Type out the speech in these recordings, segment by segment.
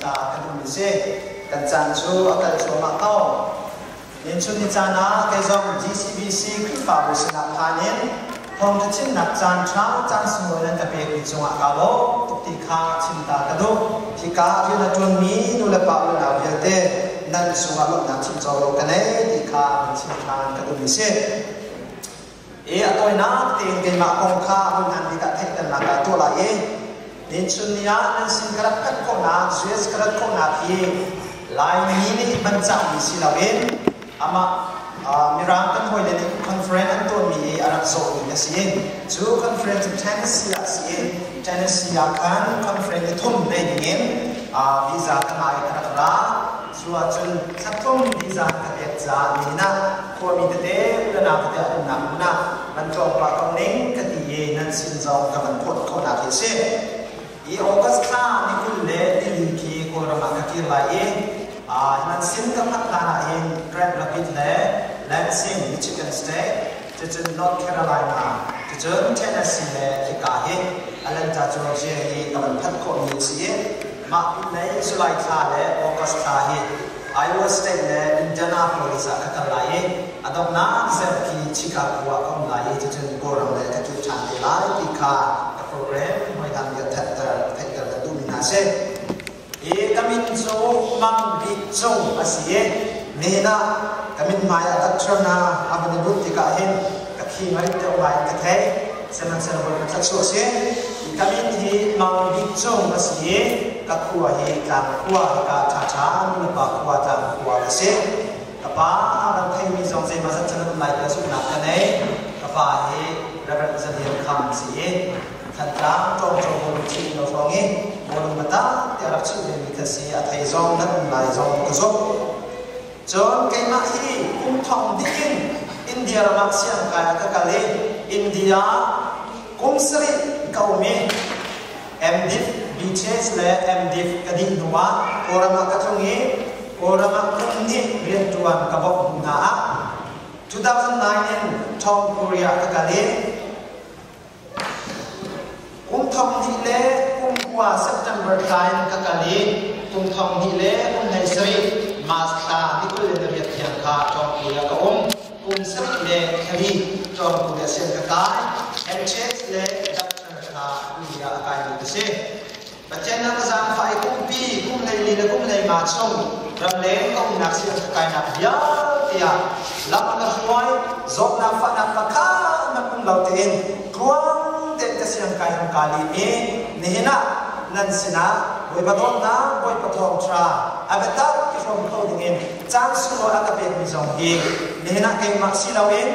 ta kan mi se kan chan chu akal chu ma tao nin chu ni chana ke zong GCBC kri fa bu sina phanin phong ta chin nak chan thang chan sngoi lan ka pe ki chunga ka lo tuk ti kha chin ta ka do thi ka ri na tun mi nu la pa lu na bia te nan sunga lo na chin chaw lo ka nei ti kha chin thang ka do mi se atoi na te ke ma kong kha hun han di ka the kan la ka to la nin chun ya nan sin karat kat ko na sues karat ko na ki lai mi ni ban cha mi si la wen ama mirang kan hoi le conference an to mi arab zo ni ka si chu conference Tennessee ya si Tennessee ya kan conference thum nei ni visa kan ai ka ra chua chun sathum visa ka be cha ni na ko mi te la na te na na man chong pa kong ning ka ti ye nan sin zo ka man phot ko na ki se August ka ni kul le ni ki ko ra ma ka ki la nan sin ka phat la na in Grand Rapids le Lansing Michigan State to North Carolina to Tennessee le ki ka Atlanta Georgia hi ka man phat ko ni si ma nei July ka le August ka Iowa State le Indianapolis ka ka la adok na se ki Chicago wa kom la to go ra le ka ki chan de la ki ka program moi dan ya theta da du mina se kamin so mang bi so asie nena kamin maya atrana abane bu ti ka hen ka khi mari te wai ka thai seman se bo ka so se kamin hi mang bi so asie ka khuwa hi ka khuwa ka tha tha ni ba khuwa ta khuwa se ka ba ram thai mi song se ma sa chan lai ka su na ka nei ka ba hi representative kham si Thang trong một chi nó phong nghe một lần ta thìรับchịu về mình thật sự thầy dòng đất lại dòng cái số cho cái mà hi cũng thông đi India là mặc xiang cái cái này India cũng sri cầu me MDiv BTS là MDiv cái gì nữa orang mặc cái trong nghe orang mặc cái gì riêng tuan cái bọc na 2009 Tom Korea cái này thong hi le qua September time ka kali thong hi le nei sri masta ni ko le riat thiang kha thong kia ka sri le khali thong ku le sen ka kai and check le doctor kha ya kai ni se bachen na ka zam fai kum nei li le kum nei ma chong ram le ko nak sia ka kai na ya tia lak na huai zot na fa na pa kha na kum lau ten kuang siang kai hong kali nihina nan sina boy baton na boy patong tra abeta ki from clothing in chang sulo akape mi zong hi nihina kai mak silawin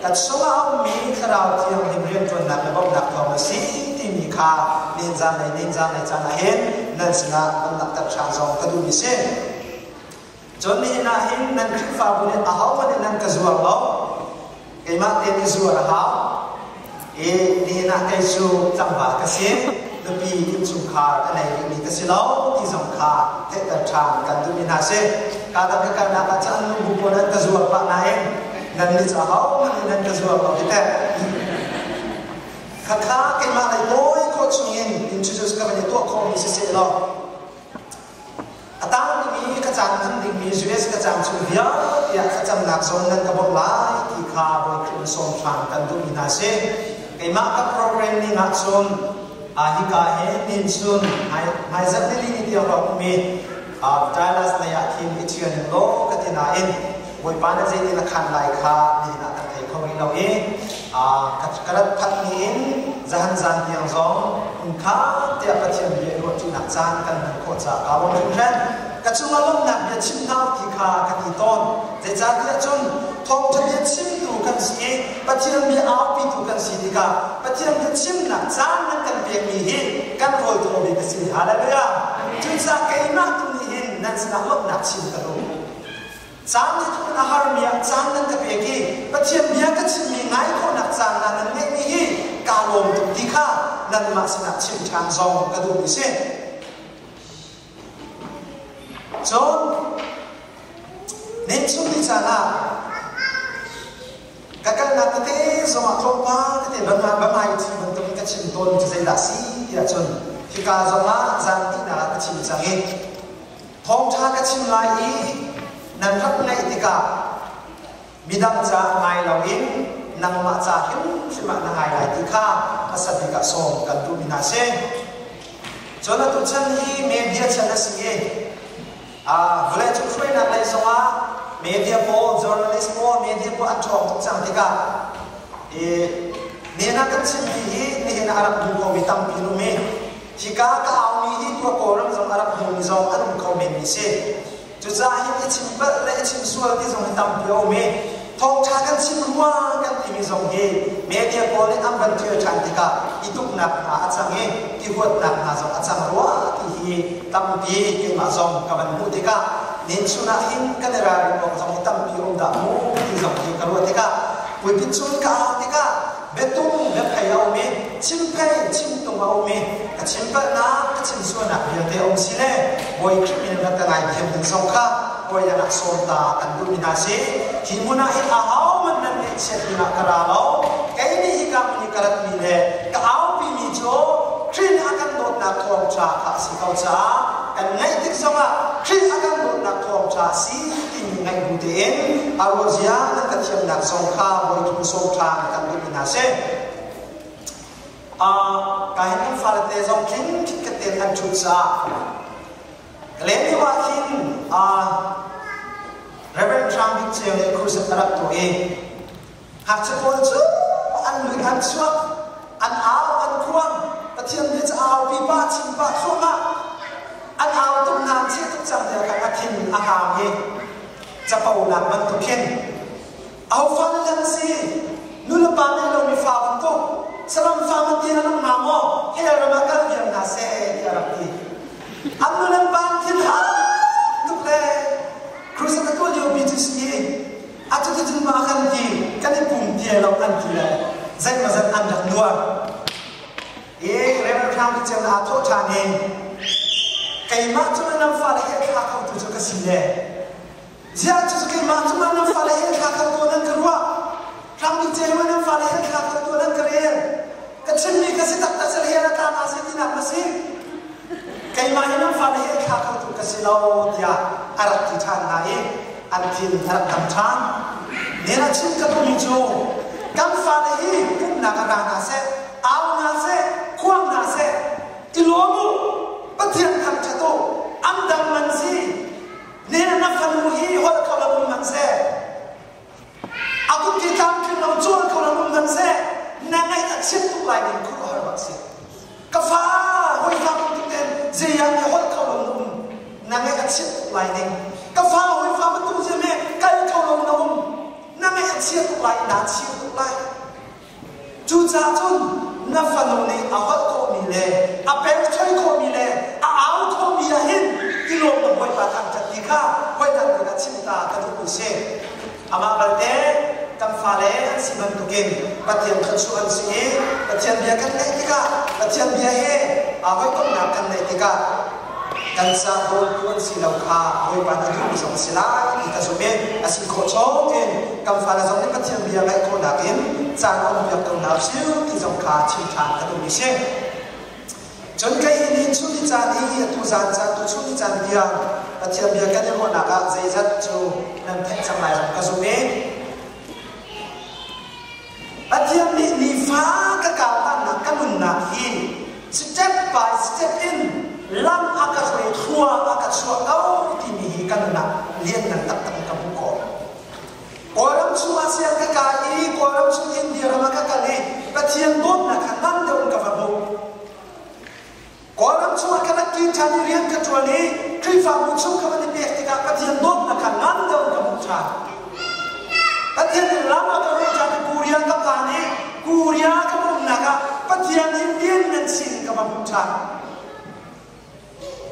kat sunga mi kharau thiang himrian ton na bok nak thong si ti mi kha ninja nei chana hen nan sina an nak tak chang zong kadu mi se jon nihina hin nan khifa bune ahaw ne nan ka zuwa lo kai mak te ni zuwa ha ni na kai su chamba ka se the bi in chung kha anai ni ka se lo ti zong kha te ta thang kan tu ni na se ka da ka na ka chan lu bu ko na ka zuwa pa na nan ni cha hao nan ka zuwa pa ti te kha ke ma lai noi ko chung in introduce ka ni to ko ni se lo atang ni ka chan nan ding mi US ka chan chu dia ya ka chan nak zon nan ka bok lai ti kha bo ki som thang kan tu ni na se cái mắc các program này ngắt xuống hi cả hết nên xuống hai rất là linh điều đó của mình Dallas này khi mình chơi những lỗ cái thế nào in buổi ban là gì thì là khăn lại khá thì là thấy không bị lâu cái đó phát hiện gian tiếng gió khá tiệp cái chuyện gì luôn chú nặng gian cần khổ sở cao hơn chúng ta cái chúng nó lúc nặng biệt chim nào thì khá cái gì tôn để ra cái chúng thông cho biệt chim đủ cần gì bắt chim bị áo bị đủ cần gì thì cả bắt chim bị chim nặng gian nên cần việc gì hết cần hồi tụ bị cái gì hallelujah chúng ta cái mà tụi mình nên sẽ lúc nặng chim cái đúng gian thì chúng ta har miệng gian nên cái việc gì bắt chim bị cái chim bị ngay khổ nặng gian là nên nghe gì cao lồm tụi thì cả nên mà sẽ nặng chim tràn dòng cái đúng gì John nên chúng đi ra là các nát thế do mà không pa cái thế bấm mai thì mình tụi cái chim tôn cho dây đá xí thì là John khi cả do mà gian đi là cái chim sang hết thong cha ka chim lai i nan rak ngai tika midam cha ngai lawin nang ma cha hin shima na ngai lai tika asabi ka som kan tu minase chona tu chan hi me dia chana si vle chu frei na lai songa media po journalist po media po atong chang tika nena kan chim hi ni na arab bu ko mitam pilume hika ka awmi hi to ko ram zong arab bu ni zong an ko men ni se chu cha hi chim ba le chim sual ti zong tam pio me thong cha kan chim ruwa kan ti mi zong he media po le am ban thio chan tika ituk na ha achang he ti hot na ha zong achang ruwa ti hi tam pi ke ma zong ka ban mu tika nin suna hin kanera ko zong tam pio da mu ti zong ki ka ruwa tika we pin sun ka tika betung be phayau me chim phai chim tung au me ka chim pa na ka chim suan na ya te ong si le boy krimin na ta ngai them tin song kha boy ya na som ta kan du mina se hi muna hi a hau man nan ne che na kara lo kai ni hi ka ni karat mi le ka au pi mi jo trin akan dot na thom cha kha si kau cha kan ngai tik songa trin akan dot na thom cha si tin ngai bu te en arozia na ka thiam na song kha boy tu som cha kan du mina se kahit ang falate zong kin kikatin ang chutsa kaleni wakin Reverend Trump bikceng ni kursa tarap to hak chapol chu an lui an chuak an aw an kruang pathiam ni cha aw pi ba chim ba chunga an aw tum nan chi tuk chang de ka athin a ha he chapau lan man to ken aw fan lan si nula pa ni lo mi fa ban to salam faman tin anong mamo kaya ramakal yang nase yarapti anu nan ban tin ha tukle cruise ka to yo bitis ni atu tin ma kan ti kan pum ti lo kan ti la zai ma zan an dak nuar rever kham ti chen a tho tha ni kai ma chu nan fa le kha ka tu ka si le zia chu kai ma chu nan fa le kha ka to nan ka ruwa kham ti chen ma nan fa le kha ka to nan ka re kachin ni kasi tak tak selera ta na se ti na masi kai ma ina fa le kha ka tu kasi lo dia arat ti than na an tin arat tam than ne na chin ka tu mi jo kam fa le hi kum na ka na se aw na se kwang na se ti lo mu pathian tham cha to am dam man si ne na fa lu hi hol ka lo man se aku ti tam kin lo jo ka lo man se nangai tak sit tu lai din ku har bak si ka fa hoi fa tu ten je yang ye hol ka lo nangai tak sit tu lai din ka fa hoi fa tu je me kai ka lo na nangai tak sit tu lai na chi tu lai chu cha chun na fa lo ni a hol ko mi le a pe choi ko mi le a au ko mi ya hin ti lo mo hoi pa thang chat ti kha hoi dan ka chin ta ka tu se ama balte tam fale an siman tukin patiam khatsu an si patiam bia kan nei tika patiam bia he a hoi kom na kan nei tika kan sa hol tuan si lau kha hoi pa na du song sila ita sume asin kho chong en kam fala zong ni patiam bia ngai ko na kin chan om bia ko na siu ti zong kha chin than ka du mi se chon kai ni chu ni chan hi tu zan cha tu chu ni chan bia patiam bia kan ni ho na ka zai zat chu nan thek chang lai ka sume Patiam ni fa ka ka na kanun na hi step by step in lam aka khoi thua aka chua au ti mi hi kanun na lien nan tak tak ka bu ko oram chu asia ka ka i oram chu india ma ka ka le patiam don na ka nan de un ka fa bu oram chu ka na ki chani rian ka chua ni tri fa bu chu ka ni pe ti ka patiam don na ka nan de un ka bu cha patiam lama ka ro cha kuria ka pa ni kuria ka bu na ka patiam indian nan sin ka ba bu cha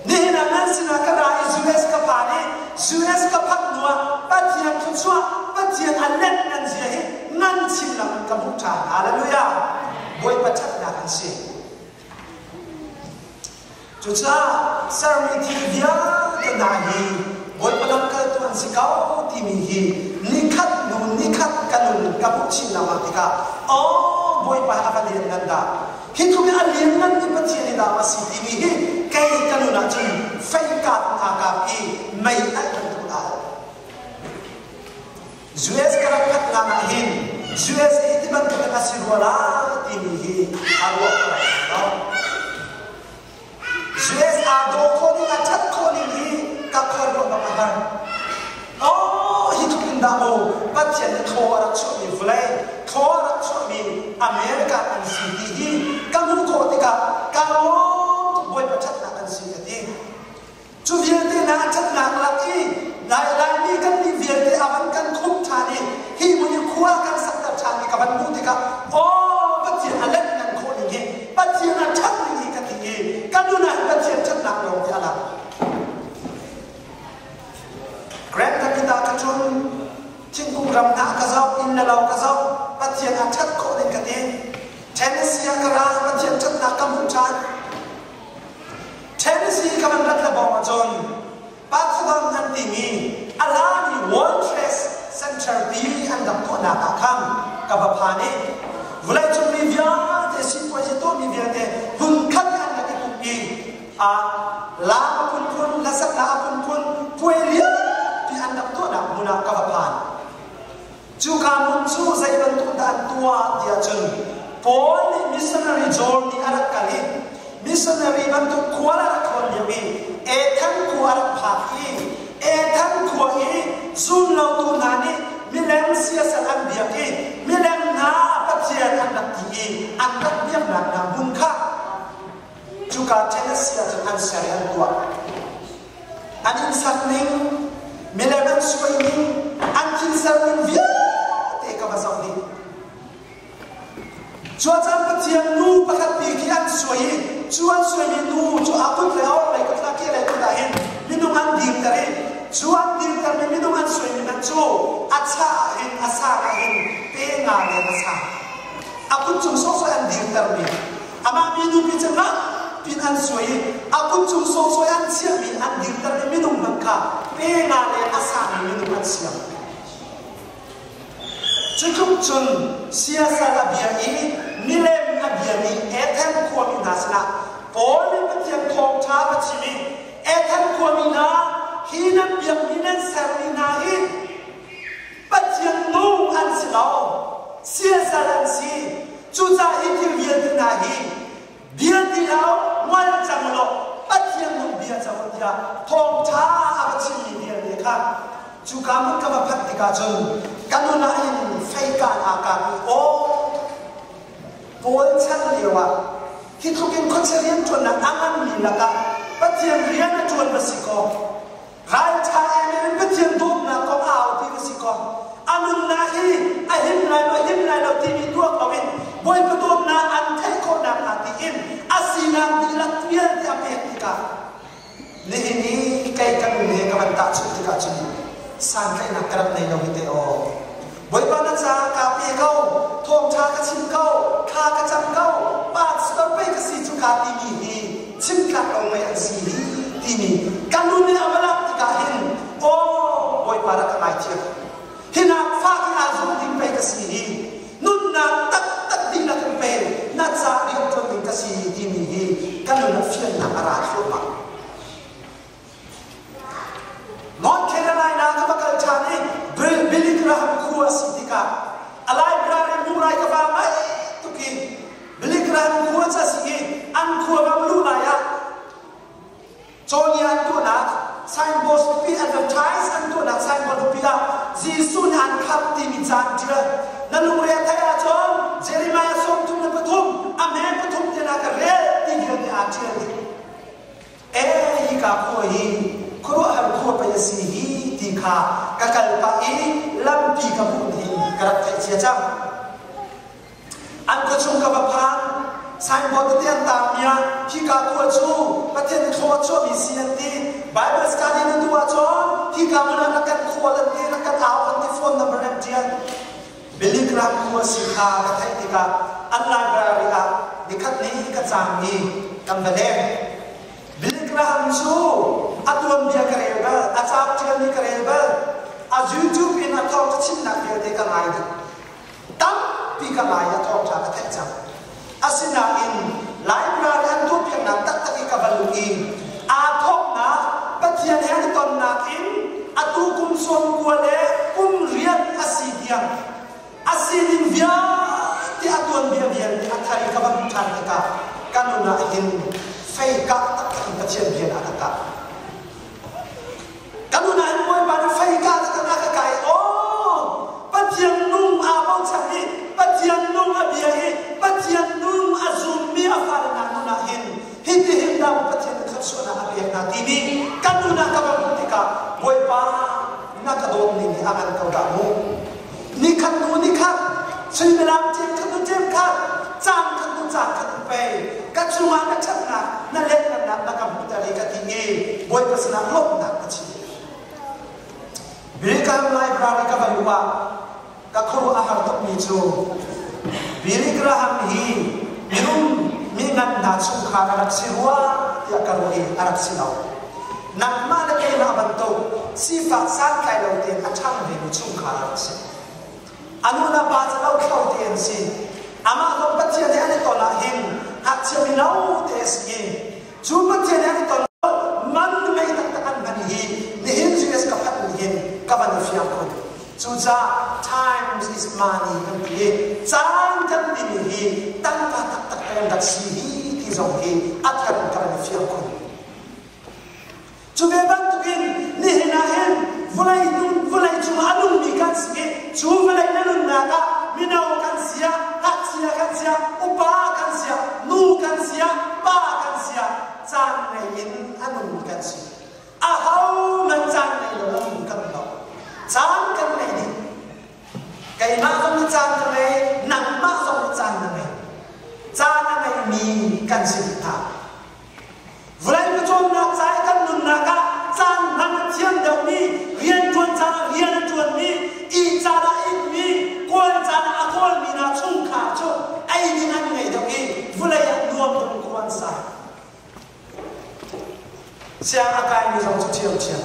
ni na nan sin ka ra us ka pa ni us ka phat nuwa patiam chu chua patiam anet nan zi hi nan sin lam ka bu cha hallelujah boy pathat na kan si chu cha sarmi ti dia ka na hi boy palam ka tu an si kau ti mi hi nikhat kanun kapu chin na matika oh boy pa ka din nanda hitu mi alien nan ni pathian da ma si ti hi kai kanuna chin fai ka ta ka pi US itu bentuk asirola ini arwah orang. US ado koni acat koni ni kakor bakaran. Oh itu pindaho, bacian thora cumi fulai, thora cumi Amerika kan sini. Kamu kau tiga, kamu boleh bacat nak kan sini. Cuviente nak acat nak lagi, lain ni kan ni viente aman kan kum tani, hi punya kuah kan sakta tani kapan butika. Oh bacian alat nan koni ni, bacian acat ni katini, kamu nak bacian acat nak long jalan. Grand kita kacun cingkung ramna kazau inna lau kazau patian acat ko den katin Tennessee akara patian cat nak kamucan Tennessee kaman ratla bawa jon patsudan antimi alani World Trade Center bi andam ko na akam kabapane vulai chum mi via te si pojeto mi via te hunkan an na ki a la pun la sak la pun puelia anak tu nak mula kapan? Juga muncul saya bentuk dan tua dia jen. Pon missionary John ni anak kali. Missionary bentuk kuala rakon yang ini. Etan kuala pagi. Etan kuai sun lau tu nani. Milen siasat ambiak ini. Milen na pacian anak tinggi. Anak dia nak bungka. Juga jenis siasat ansarian tua. Anin sakning. Melawan suai ini, angin sarung via teka basau ni. Cuaca petiang nu pakat pikiran suai, cuan suai nu, cuan aku terlalu baik lagi lagi lain. Minuman dir tadi, cuan dir tadi minuman suai minuman cu, asahin, pengal yang asa. Aku cuma sosokan dir tadi, ama minum bicara. Pinan suai, aku cuma sosokan siap an dir tadi minum bangka. Pengalih asal minuman siang. Cukup cun siasat abiani, nilai abiani, etan kuaminasna. Boleh petiang tong cah pecimi, etan kuamina, hinan biang hinan serminahin. Petiang nu ansilau, siasat ansi, cuca hitil biar nahi, biar dilau mual jamlo. Patian nu biar jauh dia, thong cah apa cili dia dekat. Juga mereka berpati kajon, kalau lain faikan akan bol cang lewa. Kita kan konserian tuan nak angan milaka, patian rian tuan bersiko. Rai cah ini patian dom nak kau awal di bersiko. Anun nahi, ahim lain tini dua kawin. Boy betul na antai kau nak hatiin. Asinan dilakukan tiap kita. Ini kayak kami ni kawan tak cukup cukup. Santai nak kerap ni orang itu. Boy mana cah kapi kau, thong cah kecil kau, kah kecam kau, pas sampai ke situ kati ini, cingkat orang yang sini ini. Kalau ni amalak tikahin, boy para kelai dia. Hina fakir azum timpai ke sini, nunna tak dilakukan pe, nak cari untuk dikasih ini, kalau nak fian nak arah rumah. Non Carolina ka bakal chani beli kerah kuas sitika alai berari murai ka ba mai tukin beli kerah kuas sigi an kuwa ba luna ya Sonia tu nak signboard pi advertise an tu nak signboard pi da jisun an khap ti mi jan tira nalu ria thaya chon Jeremiah som tu na pathum amen pathum te na ka re ti gil te a tira hi ka ko hi kuro har ko pa yasi hi ti kha kakal pa i lampi ka mun hi karat thai chia cham an ko chung ka ba phan signboard te an tam ya hi ka ko chu pathen tho cho mi sian ti bible study na duwa cho hi ka mun na kan kho lan ti na kan aw an ti phone number an tian beli gram ko si kha ka thai ti ka an library ka dikhat ni ka chang ni kam ba le beli gram chu atuam dia kareba achap chikan ni kareba a YouTube in a talk chin na dia te ka ngai tam pi ka ngai ya talk ta ka cham asina in library an tu pi na tak tak ka balungi a thok na pathian han ton na kin atu kum som ko le kum rian asidiam asinin via ti atuan via via ti athari kabam than ka kanuna hin fei ka tak ka chen via akaka kanuna hin moi ba fei ka tak na ka kai o patian nung abang chani patian nung abia hi patian nung azum mi afar na nuna hin hiti hin dam patian khasuna abia na tini kanuna kabam tika moi ba na ka dom ni akan ka da mu ni khan nu ni khan chui melam jem khan nu jem khan chang khan nu chang khan pe ka chunga na chapna na let na ka buta ri ka tinge moi pasna lop na ka chi Birikam lai brada ka baluwa ka khuru ahar tok mi chu Birikraham hi minum mingan na chung kha ka siwa ya ka ri arak sinau nak ma na ke na banto sifa san kai lo te achang ni chung kha arak sin anuna ba cha lo khau te en sin ama ko patya de ani to la hin hak chimi nau te sin chu patya de ani to man me tak tak an ban hi ni hin jes ka phat ni hin ka ban fiam ko chu cha times is money kan bi chang kan ni hi tang ka tak tak kan dak si hi ki zong hi at kan ka ban fiam ko chu be ban tu kin ni hina hen vulai chu anung mi kan si chu vulai na nun na ka minau kan sia hak sia kan sia upa kan sia nu kan sia pa kan sia chan nei in anung kan si a hau man chan nei lo kan lo chan kan nei ni kai ma không chan kan nei nang ma không chan kan nei chan nei mi kan si ta vulai ko chom na sai kan nun na ka chan han chiam dau ni rian tuan chan rian tuan ni i chan a i mi kol chan a kol mi na chung kha chu ai ni an ngai dau ni vulai a nuam dong kwan sa siang a kai ni zong chu chiam chiam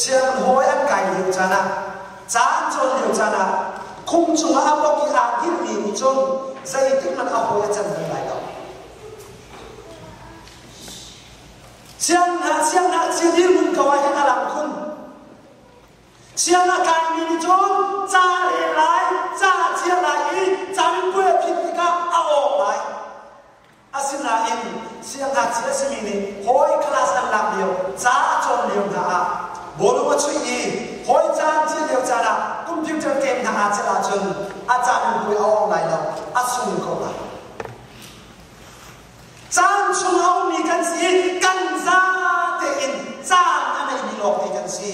siang hoi an kai liu chan a chan chon liu chan a khung chung a bo ki a gi mi ni chon zai tik man a hoi a chan lai dau siang na dir mun kawai ha alam kun siang na kai mi chon cha le lai cha chia lai chang pue phit ka a o lai asina in siang na chia simi ni hoi class an lam liu cha chon liu na a bolu ma chui ni hoi cha chia liu cha na computer game na a cha la chun a cha mun pue a o lai lo a sung ko la Chan chung hau mi kan si kan za te in chan anai ni lok te kan si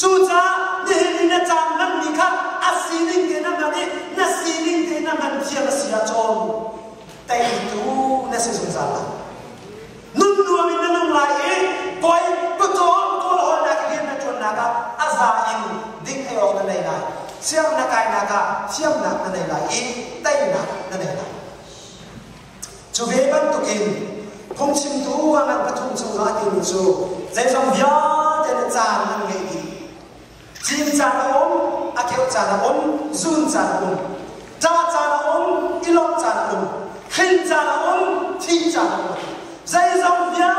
chu cha ni na chan nam ni kha asining te na mani na sining te na man chia na sia chon tai tu na se sung za la nun nu mi na nong lai e koi ko chon ko ho na ki na chon na ka aza in dik ai ok na nei lai siam na kai na ka siam na nei lai e tai na nei lai chu be ban tu kin phong chim tu wa ngan ka thung chung la ti chu zai som via te na chan nan nge gi chin chan om a keu chan om zun chan om cha chan om ilok chan om khin chan om thi chan om zai som via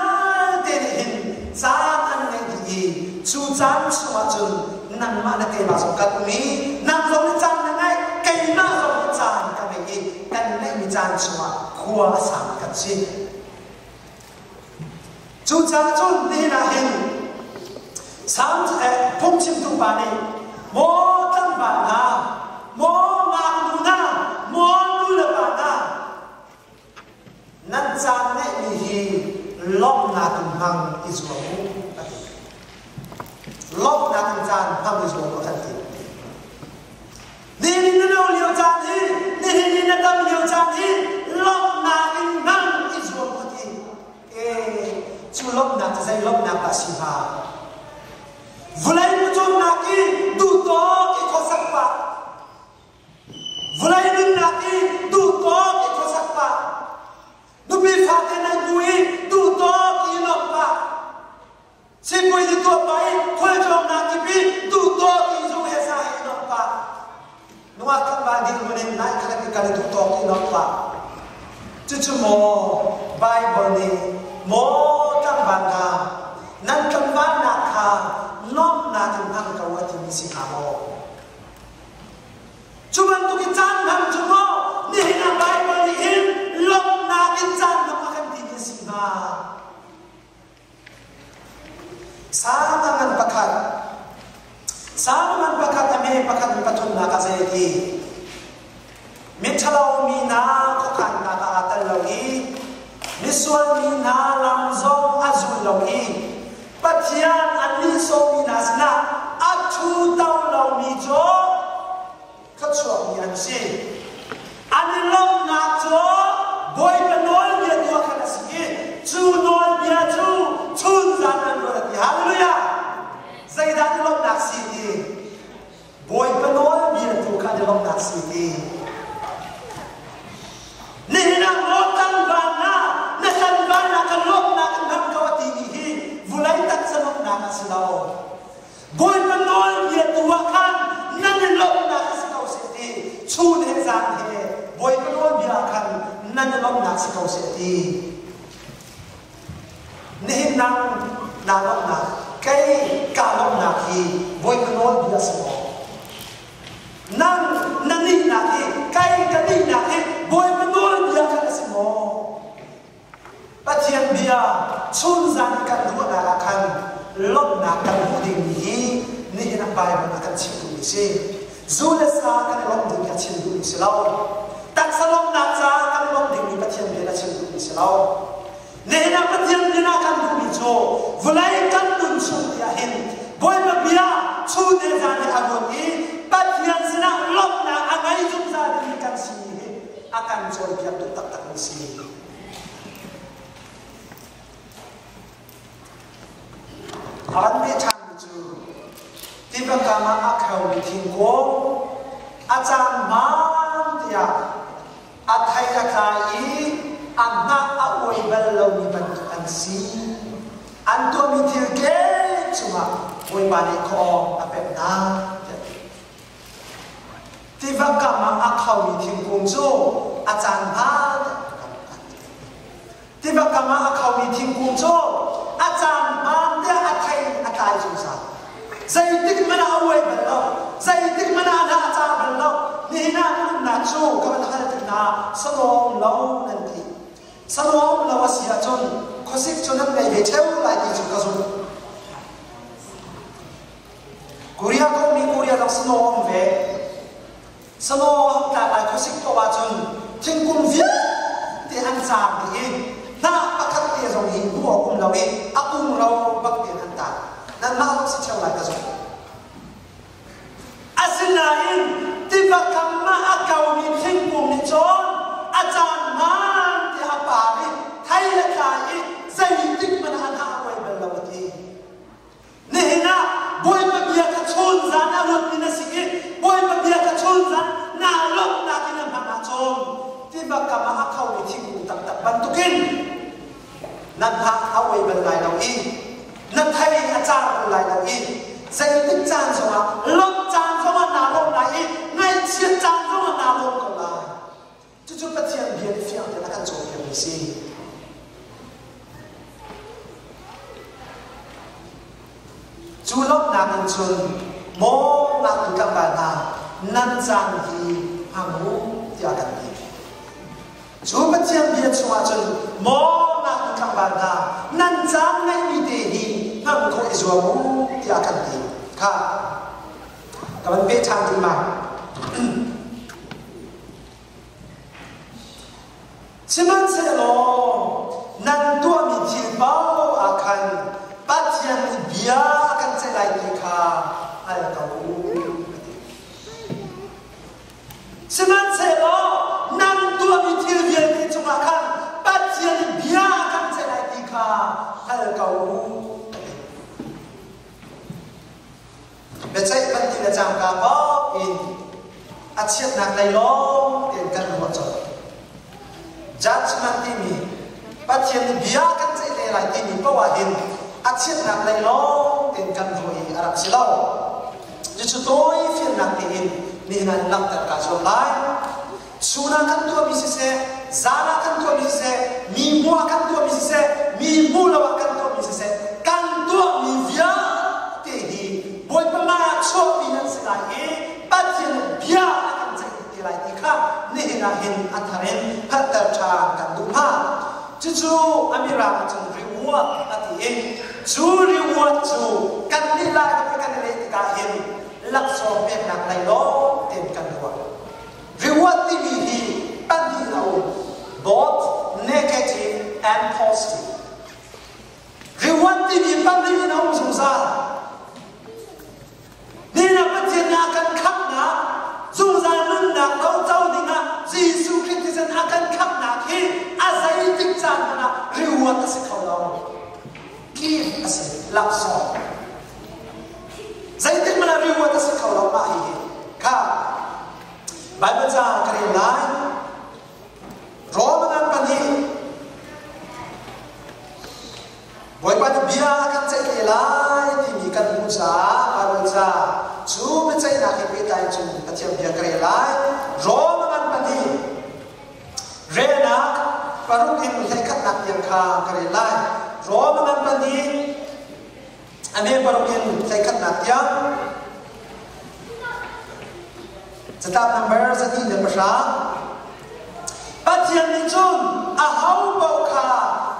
te ni hin chan an nge gi chu chan chu ma chun nan ma na ke ma so ka mi nan zo ni chan na ngai ke na zo ni chan ka me gi kan ne mi chan chu ma khua sang kan si chu cha chun ni na hin sam phong chim tu ba ni mo tan ba na mo ma nu na mo nu le ba na nan chan ne ni hi lom na tum hang izwa mu lom na tum chan hang izwa mu kan ti ni no liu chan hi ni na tam liu chan hi lom na in nang izwa mu ti chu lom na ta zai lom na pa si ha vulai mu chom na ki du to ki ko sak pa vulai nun na ki du to ki ko sak pa nu bi fa te na kui du to ki no pa si poi di to pai ko chom na ki bi du to ki zo he sa he no pa nu ma kan ba di mu ne nai ka ki ka du to ki no pa chu mo Bible ni mo kan ba na nan kan ba na ka nom na tin hang ka wa tin si ka mo Samangan pakat ame pakat patum na kazeti. Mithalau mina kokan na kaatal lawi. Miswal mina lamzong azul lawi. Patian aniso mina sna atu tau lau mi jo. Katsuak mi ansi. Anilom na jo. Boy penol dia tua kana sige. Chu nol dia chu. Chun zanan berarti. Haleluya. Zaidan lom nak sini. Boy penol dia tu kan lom nak sini. Nihina motan bana, nekan bana kan lom nak kan kawati ni. Vulai tak selom nak silau. Boy penol dia tu kan nan lom nak sikau sini. Chun hezan he. Boy penol dia kan nan lom nak sikau sini. Nihina nalom nak. Kay kalom naki, boy penol dia semua. Nani naki, kay kani naki, boy penol dia kan semua. Patian dia, sunzan kan dua narakan, lom nakan buding ni nak bayar nakan cipu misi. Zulesa kan lom dia cipu misi lau. Tak salom naksa kan lom dia patian dia cipu misi lau. Nihina patian dia nakan bumi jo, vulai kan tunjuk dia hin. Boy mabia, cu dia zani agoni, patian sena lom na angai jum zani kan sini akan jol dia tu tak misi. Awan be chang ju, tiba kama akau tingkong, acan mam dia, atai rakai. Anak awai balau ni bantuan si, antum mitir ke cuma awai balik kau apa na? Tiba kama akau mitir kongjo acan bad. Tiba kama akau mitir kongjo acan bad dia atai susah. Zaidik mana awai balau, zaidik mana ada acan balau. Ni nak nak jo kawan hal na selong lau nanti. Salom lawasia jon kosik jonan ngai becheu lai di chukasun. Korea ko mi Korea dang salom ve. Salom ta lai kosik to wa jon tingkum via ti han sa ni. Na pakat ti zong hi buo kum lawi akum raw bak ti han ta. Na ma si cheu lai ka zong. Asinain ti ba kamma akaw mi tingkum ni jon ajan ma Pari, Thai la kai, zaidik mana ana awai balawati. Nihina, boy mabia ka chon zan alot ni nasige, boy mabia ka chon zan na alot na kina mama chon. Tiba kama akaw ni tigu tak bantukin. Nan ha awai balai lawi, nan Thai ajar balai lawi. Zaidik chan sama, lot chan sama na lom lai, ngai chia chan sama na lom ko lai. Cucu patian biar fiang dia akan jauh yang misi. Julok nak cun, mo nak kembali, nanjang hi hamu dia akan di. Cucu patian biar cuma cun, mo nak kembali, nanjang ngai idehi hamu ko izwamu dia akan di. Kah, kawan becang terima. Cuman selo nan tua mi timbau akan patian biar akan selai kita ayat kau. Cuman selo nan tua mi timbau itu akan patian biar akan selai kita ayat kau. Becai penting macam kau ini asyik nak laylong dengan wajah. Judgment ini, patian biarkan saya lelai ini bawahin, asyik nak laylong dengan doi Arab silau. Jadi doi film nak ini, ni nak nak terkasih lain. Sunnah kan tua misi se, zana kan tua misi se, mimu akan tua misi se, mimu lawa kan tua misi se, kan tua mivia tehi, boy pemaya chopi yang sekali, patian biar akan saya lelai ika. Nihinahin atarin hatar chang kan duha. Cucu amira macam reward atiin, cu reward reward chu kan ni lai ka kan le ka hin lak so pe nak lai lo ten kan reward ti hi pan hi lo both negative and positive reward ti pan hi no sung sa ni na pa tin na kan khap na sung sa nun na ko chau ding na Jesus Christ an akan khap na khi azai tik chan na reward ta se khau lo give as lak so zai tik mana reward ta se khau lo ma hi ka Bible cha kare lai Roman pani boy pa bia kan chai le lai ti mi kan mu cha Bible cha chu me chai na ke pe tai chu athiam bia kare lai Roman pani re na paru in lai khat nak yang kha kare lai Roman pani ane paru in lai khat nak yang Tetap number satu dan besar. Patian nicun ahau bauka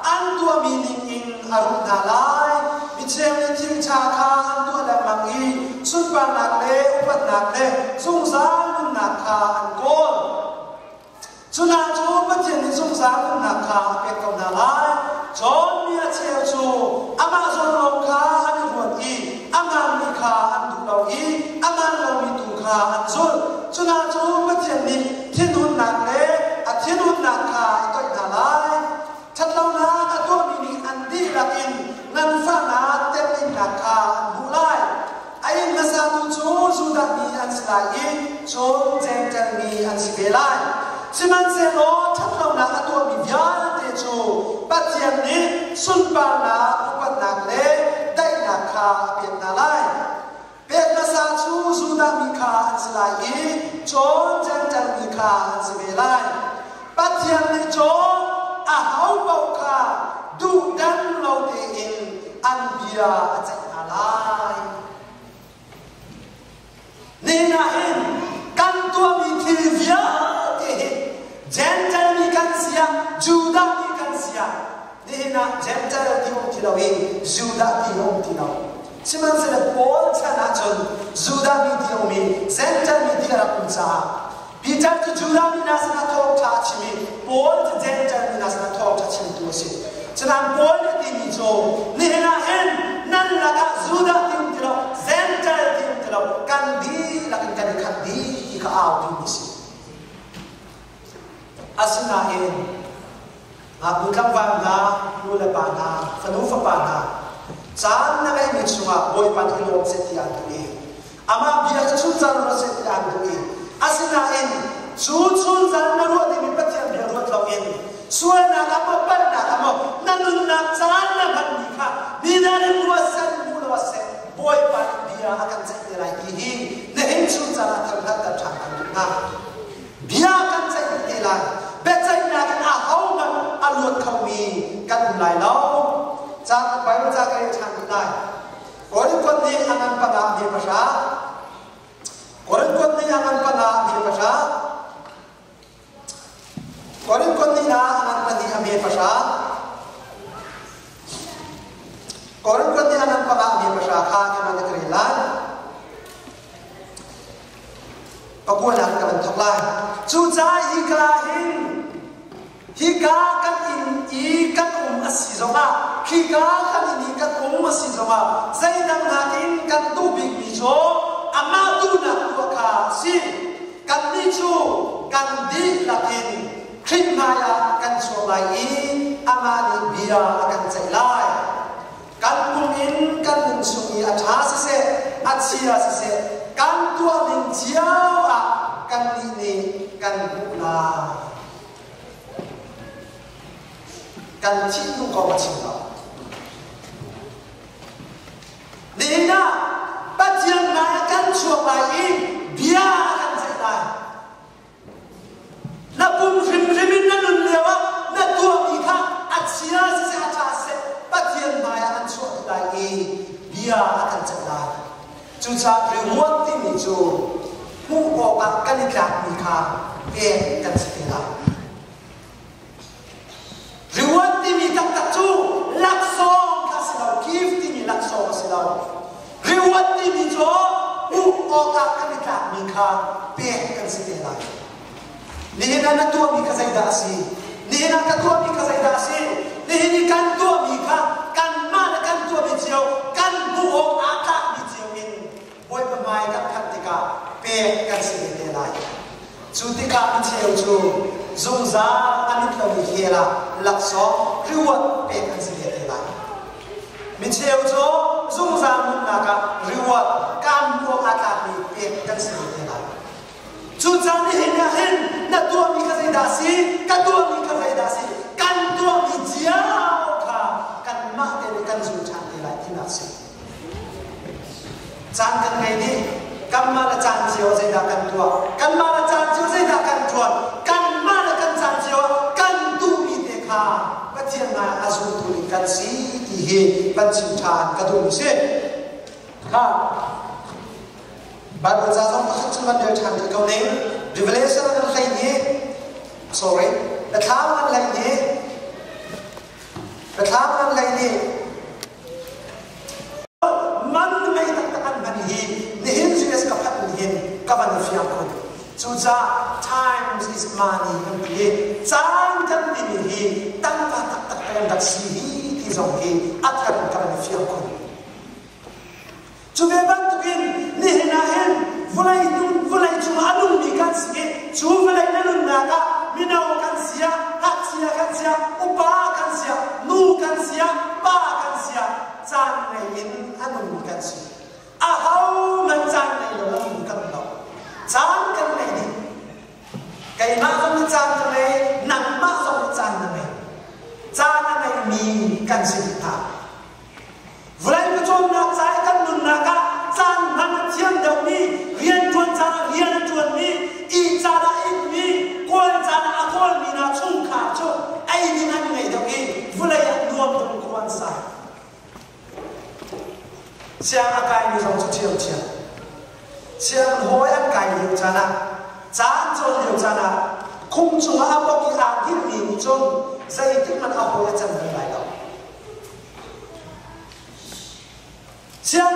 antua mining in arut nalai. Bicem nicim caka antua dan mangi. Sunpan nakle upat nakle sungsan nakha angkol. Sunat cu patian sungsan nakha pekau nalai. John mia ceu cu amazon lokha anu buati. Aman nikha antu lawi. Aman lawi tukha anzul. Chuna chu patian ni thiên hun nak le a thiên hun nak kha toi na lai chat lau na a to ni an di lakin nan fa na tem in nak kha bu lai ai ma sa tu chu su da ni an slai in chon chen chen ni an si be lai siman se lo chat lau na a to mi vya te chu patian ni sun pa na upat nak le dai nak kha pet na lai Pet masa chu suda mikha anslai chon jan jan mikha ansbelai pathian ni chon a hau bau kha du dan lo te in anbia achai alai ne na hen kan tua mi thivya te jan jan mi kan sia juda mi kan sia ne na jan jan ti om ti lo juda ti om ti lo Siman se Paul chana chon Juda mi diomi Zenta mi diara kunsa Peter tu Juda mi nasana talk ta chimi Paul tu Zenta mi nasana talk ta chimi tu si Chana Paul ti mi jo Nihena hen nan laga Juda tim tilo Zenta tim tilo Kandi lakin kadi kandi ika aw tu mi si Asina hen Bukan vanga Nula pana Fanufa pana Chan na kay mitsunga boy pan ilog seti antui. Ama biya chun chan na seti antui. Asina in chun chan na ro di mi pathian biya ro tlaw in. Suan na kamo pan na kamo nanun na chan na ban ni kha. Ni na rin wasan mula wasen boy pan biya akan seti lai hi. Ne hin chun chan na thang na ta thang antui na. Biya akan seti lai. Betai na kan ahau man alut kami kan lai lau. Jangan Bible jaga yang cantik lai. Orang kuat ni akan pada di pasar. Orang kuat ni akan pada di pasar. Orang kuat ni akan pada di pasar. Orang kuat ni akan pada di pasar. Kaki mana kerilan. Pakuan akan bentuk lai. Cucai iklahin. Hika kan ikan asizoma. Hika kan ini kan asizoma. Zainam nakin kan tubik bijo. Amadu nak wakasi. Kan nicu kan di lakin. Krimaya kan solai. Amali biya akan cailai. Kan kumin kan mensungi atas se. Atsia se. Kan tua menjiau kan ini kan bulan. Kan cintu kau cinta. Nina, pajian maya kan suapai biar akan cerai. Napun rim-rimin nanun lewa, na tua mika atsia sesehacase. Pajian maya kan suapai biar akan cerai. Cuca reward ini jo, mu obat kan ikat mika, kan setelah. Reward timi tak tu laksong kasih gift timi laksong เราเรียกว่าที่มีโจอุปโอกาสกันในการมีค่าเปลี่ยนกันสิ่งใดนี่นั่นตัวมีกษัตริย์ดาสีนี่นั่นตัวมีกษัตริย์ดาสีนี่กันตัวมีค่ากันมาและกันตัวมีเจียวกันบุโออากาศมีเจียวอินบอยประมาณกับขันติกาเปลี่ยนกันสิ่งใดจุดที่การมีเจียวจูจงซาอันนี้เรามีเฮล่าหลักสองเรียกว่าเปลี่ยนกันสิ่งใดมีเชี่ยวโจจงจำมุนนักหรือว่าการมองอากาศมีเปลี่ยนกันสิ่งใดจุดจำนี้เห็นนักตัวมีกษัตริย์ดาสีกันตัวมีกษัตริย์ดาสีกันตัวมีเจ้าค่ะกันมาเดินกันจุดจำนี้ไรที่นักสิจำกันไงนี่กันมาละจำเจียวใจดักกันตัวกันมาละจำเจียวใจดักกันตัวกันมาละกันจำเจียวกันตัวมีเด็กค่ะก็เทียนมาอาสุตุลิกันสีที่เห็นบัญชีทานกระดุมเส้นค่ะบัดวันจันทร์ก็ชุดวันเดียวทางที่เขาเนี่ย revelation นั้นอะไรเนี่ย sorry แต่ท้ามันอะไรเนี่ยแต่ท้ามันอะไรเนี่ยมันไม่ตั้งแต่อันมันเห็นนี่เห็นสิ่งที่กับพัดเห็นกับมันเฟียงคนสุดท้าย time is money มันเห็นจางกันที่มีเห็นตั้งแต่ตักเป็นดัชนีที่ส่งเห็นอัตรากับมันเฟียงคนจุดเด่นตุกินนี่เห็นนะเห็นวันไหนจุมาลุมีกันเสียจุวันไหนนั่นนักมีนากันเสียฮักเสียกันเสียอุปากันเสียนูกันเสียป้ากันเสียจางในยินอันนู้นกันเสียอาเขามันจางในเรากันเราจางกันในนี่ไก่มาเขาไม่จางกันเลยหนังมาเขาไม่จางกันเลยจางในมีกันเสียท่าวันไหนก็จงนักใจกันนุ่นนักจางมันเทียมเดี๋ยวนี้เรียนจวนจางเรียนจวนนี้อีจางอีมีกวนจางอาคนมีนาชุ่มขาชุ่มไอ้นี่นั่นไงเดี๋ยวนี้วันไหนรวมตรงกวนสายเสียงอากาศมีความเชี่ยวชาญเสียงหัวอากาศเดียวจานะจานจนเดียวจานะคุ้มจุงอาบอกอีอาที่มีจนใจที่มันเอาหัวจันทร์ไปแล้วเสียง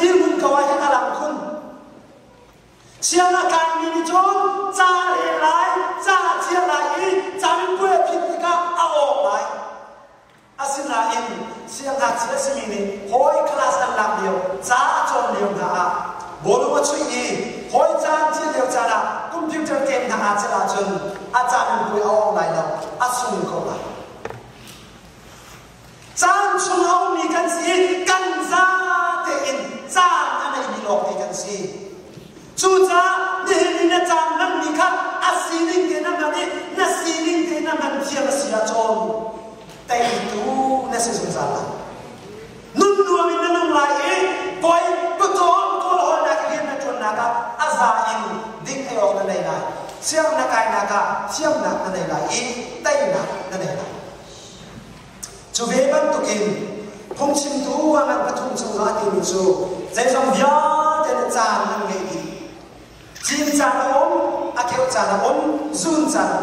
ที่มันกวาดให้อาลังคุณเสียงอากาศมีจนจ้าเอ๋ไรจ้าเชียงไรจำเพื่อพิธีกรรมเอาออกไปอาศิลาอินเสียงหัดเสียสมินีหอยคลาสอันหลังเดียวจ้าจนเดียวนะบอลมาช่วยดีหอยจ้าเชียเดียวจ้านะคอมพิวเตอร์เกมนะอาจารย์จนอาจารย์คุยเอาออกไปแล้วอาสุนก็ไปจานช่วงเอามีกันสิกันจ้าเตียนจานอะไรมีหลอกที่กันสิจูจ้าเนี่ยนี่นะจานนั้นมีค่ะอาศิลิงเดนัมันนี่น่าศิลิงเดนัมันเทียมเสียจนแต่itu nasi sungsala. Nundu amin nanam lai, boy betul kalau nak kian macam naga azain dik ayok nanai lai. Siam nakai naga, siam nak nanai lai, tay nak nanai lai. Cubeban tukin, pungsim tu angan patung sungsala di musuh. Saya sambil dan jan nangai. Jin jan akeu jan zun jan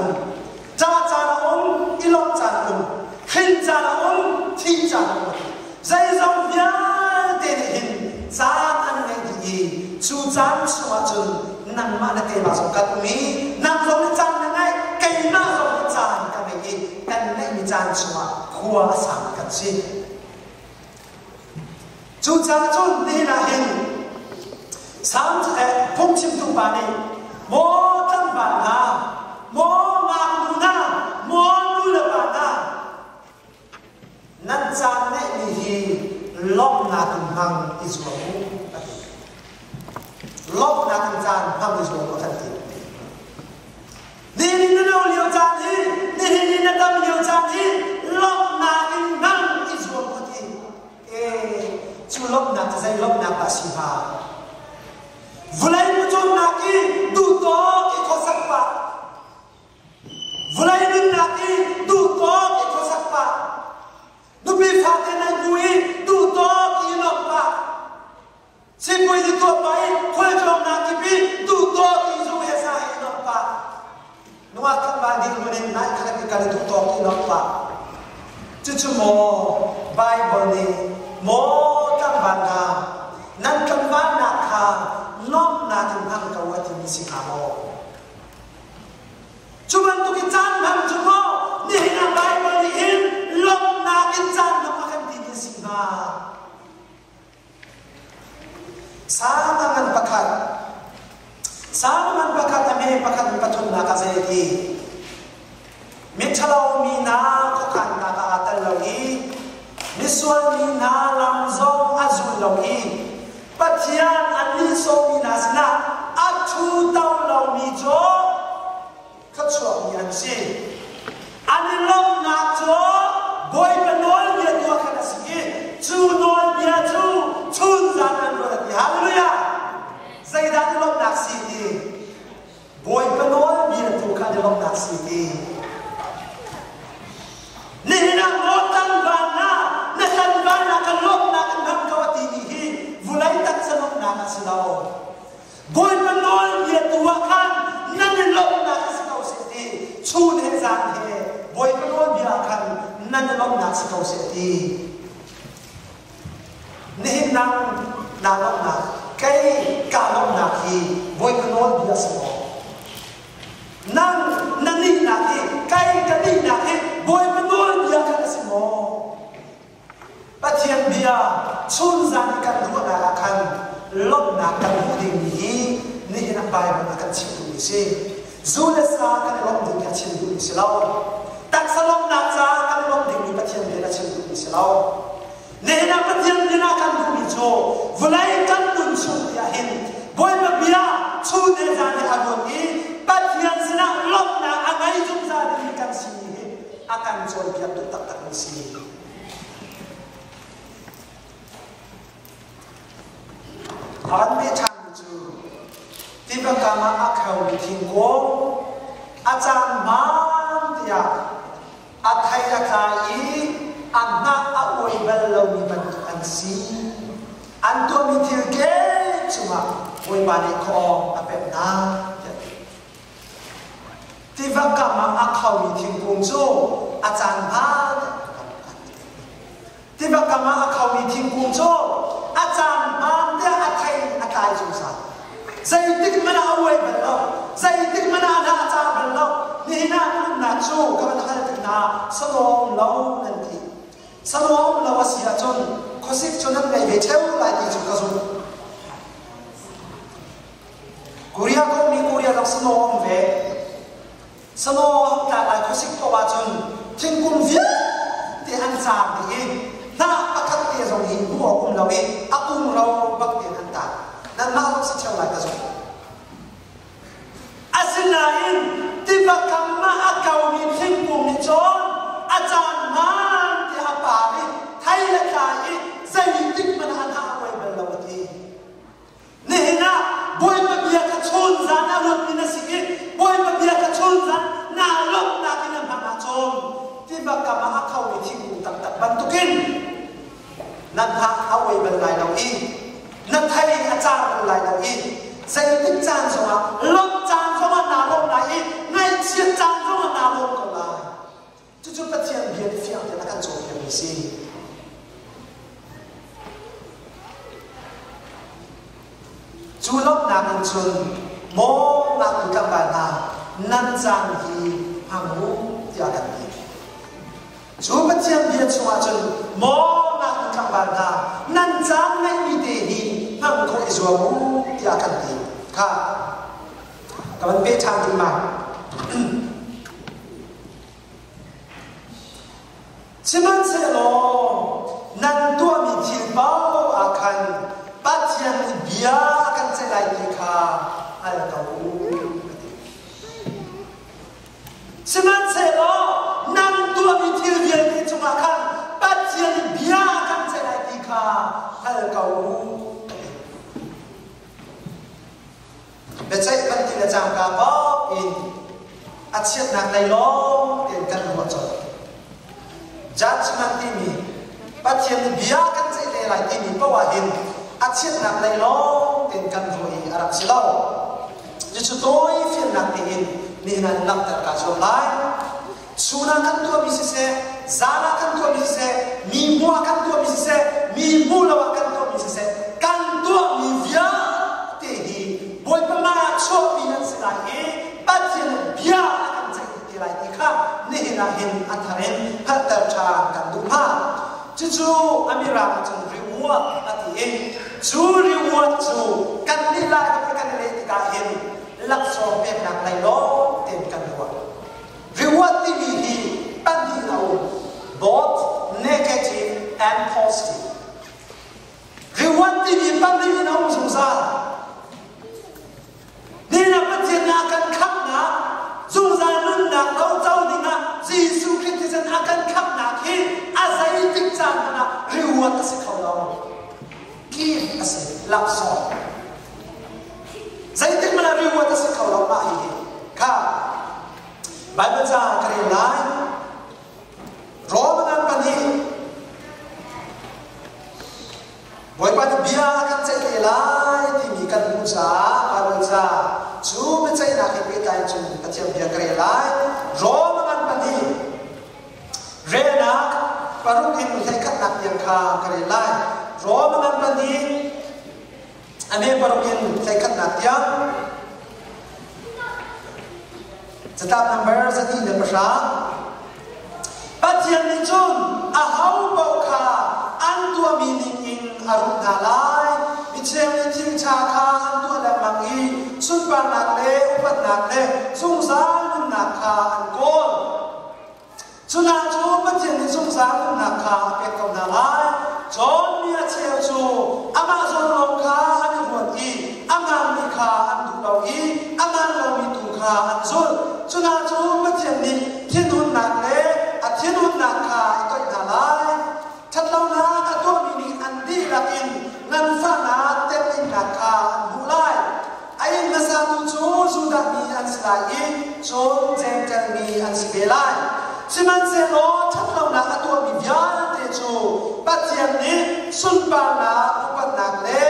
jan ilok janขึ้นจานอุ่นที่จานอุ่นใจจงยาเดินหินจานอันไหนดีชูจานสวัสดิ์นั่งมาในเทวาสกัดมีนั่งลงในจานยังไงไก่น่าลงในจานกันไม่ดีกันไม่มีจานสวัสดิ์ขวาสั่งกันสิชูจานจนนี่นะหินสามพุ่งชิมตุบานีโมจันบานนาโมมาดูนาโมดูเลบานนานั่นจานเนี่ยมีลบนาตุหังอิสวามุลบนาตุจานหังอิสวามุทันทีนี่นั่นเราเลี้ยวจานนี้นี่นั่นเราเลี้ยวจานนี้ลบนาตุหังอิสวามุทีชูลบนาจะใช้ลบนาปัสสิบาวันไหนมุจนาคีดูโต้อีกคนสักปะวันไหนนึกนาคีดูโต้อีกคนสักปะดูบีฟ้าเต็นไอ้บุยดูโต้กินออกปะสิบุยที่ตัวไปคนจงนาคีบีดูโต้กินจูเฮซ่ากินออกปะนัวขันบาดีคนนี้นายขันกิการดูโต้กินออกปะจู่ๆโมไบเบิลนี่โมกั Samangan pakat ame pakat pathum na kazeti mithalau mina khokan na ka atal logi miswal mina lamzong azul logi pathian ani so mina sna athu taw lo mi jo khatso mi an si ani long na jo boy panol dia tua kana si chu nol dia chu chun zanan ro ti hallelujah Zaidan lom nak siti, boy penol biar tu kan lom nak siti. Nihina motan bana, nesan bana kan lom nak kan kawati ini, vulai tak selom nak silau. Boy penol biar tu kan, nan lom nak silau siti, chun hezan he. Boy penol biar kan, nan lom nak silau siti. Nihina lom nak. Cái cả lòng nạc thì với cái nói bây giờ năng đi nạc thì cái đi nạc thì với cái nói bây giờ cái gì mà bắt thiên bây giờ chun gian cái đua nạc khăn lòng nạc cái đua đình gì nên là bài mà cái chịu đựng gì dù là sao cái lòng đình cái chịu đựng gì lâu tại sao lòng nạc ra cái lòng đình bắt thiên bây giờ chịu đựng gì lâu nên là bắt thiên bây giờ cái đua gì cho vừa lấy cái chung ya hin boy ma bia chu de za ni agon ni pathian sina lop na angai chung za ni kan si akan chol bia tu tak tak ni si an me chan chu ti ba ka ma akhau ni thing ko achan man tia athai la kai an na a oi bal lo ni ban an si an to mi thil ke chuma oi ba ni kho apep na ti va ka ma a khau mi thing kung chu a chan ba ti va ka ma a khau mi thing kung chu a chan ba te a thai a tai chu sa zai tik mana oi ba lo zai tik mana na cha ba lo ni na na chu ka ba ha tik na salom lo nan ti salom lo asia chon khosik chonam nei ve cheu lai ti chu ka zu Korea ko mi Korea lo sno om ve sno ta lai khosik to wa chon thing kum via ti an cha ti na pakat ti zong hi bu kum lo ni akum lo bak ti an ta na ma lo si cheu lai ka zu asinain ti ba kam ma akaw mi thing kum ni chon achan man ti apa ni thai la kai zai tik man an ha wai bal lo ti nehna boy ma bia ka chon za na lo ni na si boy ma bia ka chon za na lo na ti na ma chon ti ba ka ma akaw ni thing kum tak tak ban tukin nan ha a wai bal lai lo i nan thai achan lai lo i zai tik chan so ma lo chan so ma na lo lai ngai chia chan so ma na lo ko lai chu pathian bia ni fiang te na kan chon ke mi si chú lốc nàng chun mô nàng các bạn à nan giang hi hàng ngũ tiaกันđi chú bắt chiêm bia chua chun mô nàng các bạn à nan giang ngay mi te hi hàng ngũ izua ngũ tiaกันđiค่ะcác bạn biết chăng thì mà chỉ muốn sẽ lo nan tua mi thiên bao akan bắt chiêm bia lại đi khá ai cầu xem anh sẽ lo năm tua bị thiếu việc thì chúng ta khăn bắt chiên bia khăn sẽ lại đi khá ai cầu bây giờ vẫn thì là chẳng cả bó in ắt chiết nạc này lo để cần hỗ trợ chắc xem anh tìm mình bắt chiên bia khăn sẽ lại tìm mình bao hòa hình ắt chiết nạc này lo tiền căn thôi Arab xí lâu, chỉ cho tôi phiền nặng tiền nên là nặng tất cả số lại, suna căn tua bị xe, zana căn tua bị xe, mi mua căn tua bị xe, mi mua lawa căn tua bị xe, căn tua mi vía thì bồi bơm mà cho bị năng sẽ lại, bắt tiền bia căn chạy thì lại đi khác, nên là hiện anh thằng hết tất cả căn đúng ha, chỉ cho Amira trong rượu mua là thì in chu reward chu kan ni lai ka kan le ti ka hin lak so pe nak lai lo ten kan reward ti bi hi pan di na both negative and positive reward ti bi pan di na sung sa ni na pa ti na kan khap na sung sa nun na lo chau ding na Jesus Christ an akan khap na khi azai tik chan na reward ta se khau lo ki ase lak so zai tik mana reward ta se khau lo ma hi ka Bible cha kare lai Roman pani boy pan bia kan chai te lai ti mi kan mu cha Bible cha chu me chai na ke pe tai chu acham bia kare lai Roman pani re na parukin he khat nak yang kha kare lai Roman pani ame parukin he khat nak yang Tetap number satu di pasha. Patian ni chun ahau bau kha antua mining in arut dalai. Bicem ni cing cakha antua lam mangi. Sunpan nak le upat nak le sungsan nak kha angkol. Suna chu patian ni sungsan nak kha pekau dalai. John ni aceh chu Amazon long kha anu buat i. Aman ni kha antu bau i. Aman lau itu kha anzul. Suna chu patian ni thiên hun nak le. Thiên hun nak kha itoi dalai. Thật lâu na atua mini andi lakin ngan fa na tem in nak kha bulai. Ayin na sa tu chu sudah mi an silai. Chon jeng jeng mi an sibelai. Siman se lo thật lâu na atua mi biar te chu. Patian ni sun pa na upat nak le.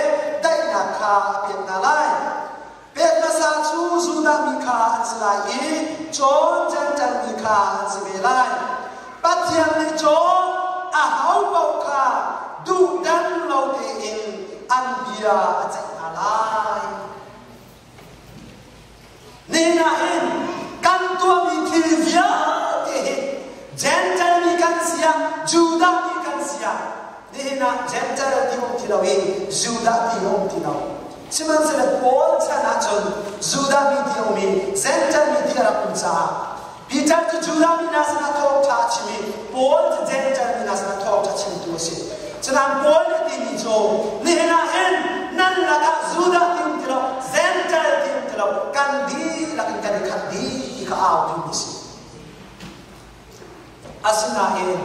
Dai nak kha piet dalai. Piet na sa chu sudah mi kha an silai. Chon jeng jeng mi kha an sibelai. Patian ni chon ahau bau kha du dan lo te in an bia achai alai ni na in kan tua mi thivia te gentle mi kan sia juda mi kan sia ni na gentle ti hom ti lo in juda ti hom ti lo siman se Paul chana chon juda mi ti hom in gentle mi ti ra pun sa Peter to Judah mi nasana talk touch me. Paul to Gentile mi nasana talk touch me to us. Jangan Paul ti mi jo. Ni na hen nan laka Judah tim tilo, Gentile tim tilo. Kandi lakin kadi kandi ika out tim isi. Asina hen.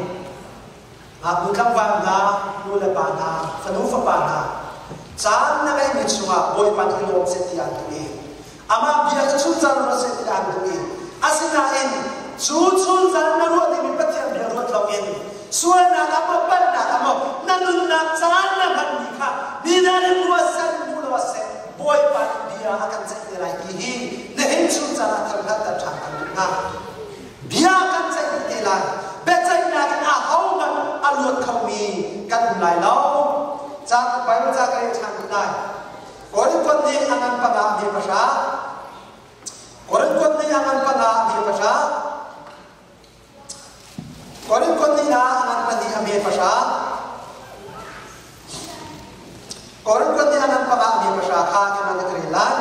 Aku kampan na nula pana, fanufa pana. Jangan na kay mitsunga boy patilog setian tuwi. Ama biya chutan ro setian tuwi. Asina in chuchun zan na ro di patiam dia ro tlo in suan na kamo par na kamo nanun na chan na ban ni kha bidare muasan mula wase boy pan dia akan cai lai hi ne hin chun zan na thang ta thang na dia akan cai lai be cai na kan a hau na alot khau mi kan lai lo cha bai ma cha kai thang lai kori kon ni anan pa na di pasha Korin kon ni aman pana di pasha. Korin kon ni aman pani ame pasha. Korin kon ni aman pana di pasha kha ke man kri lan.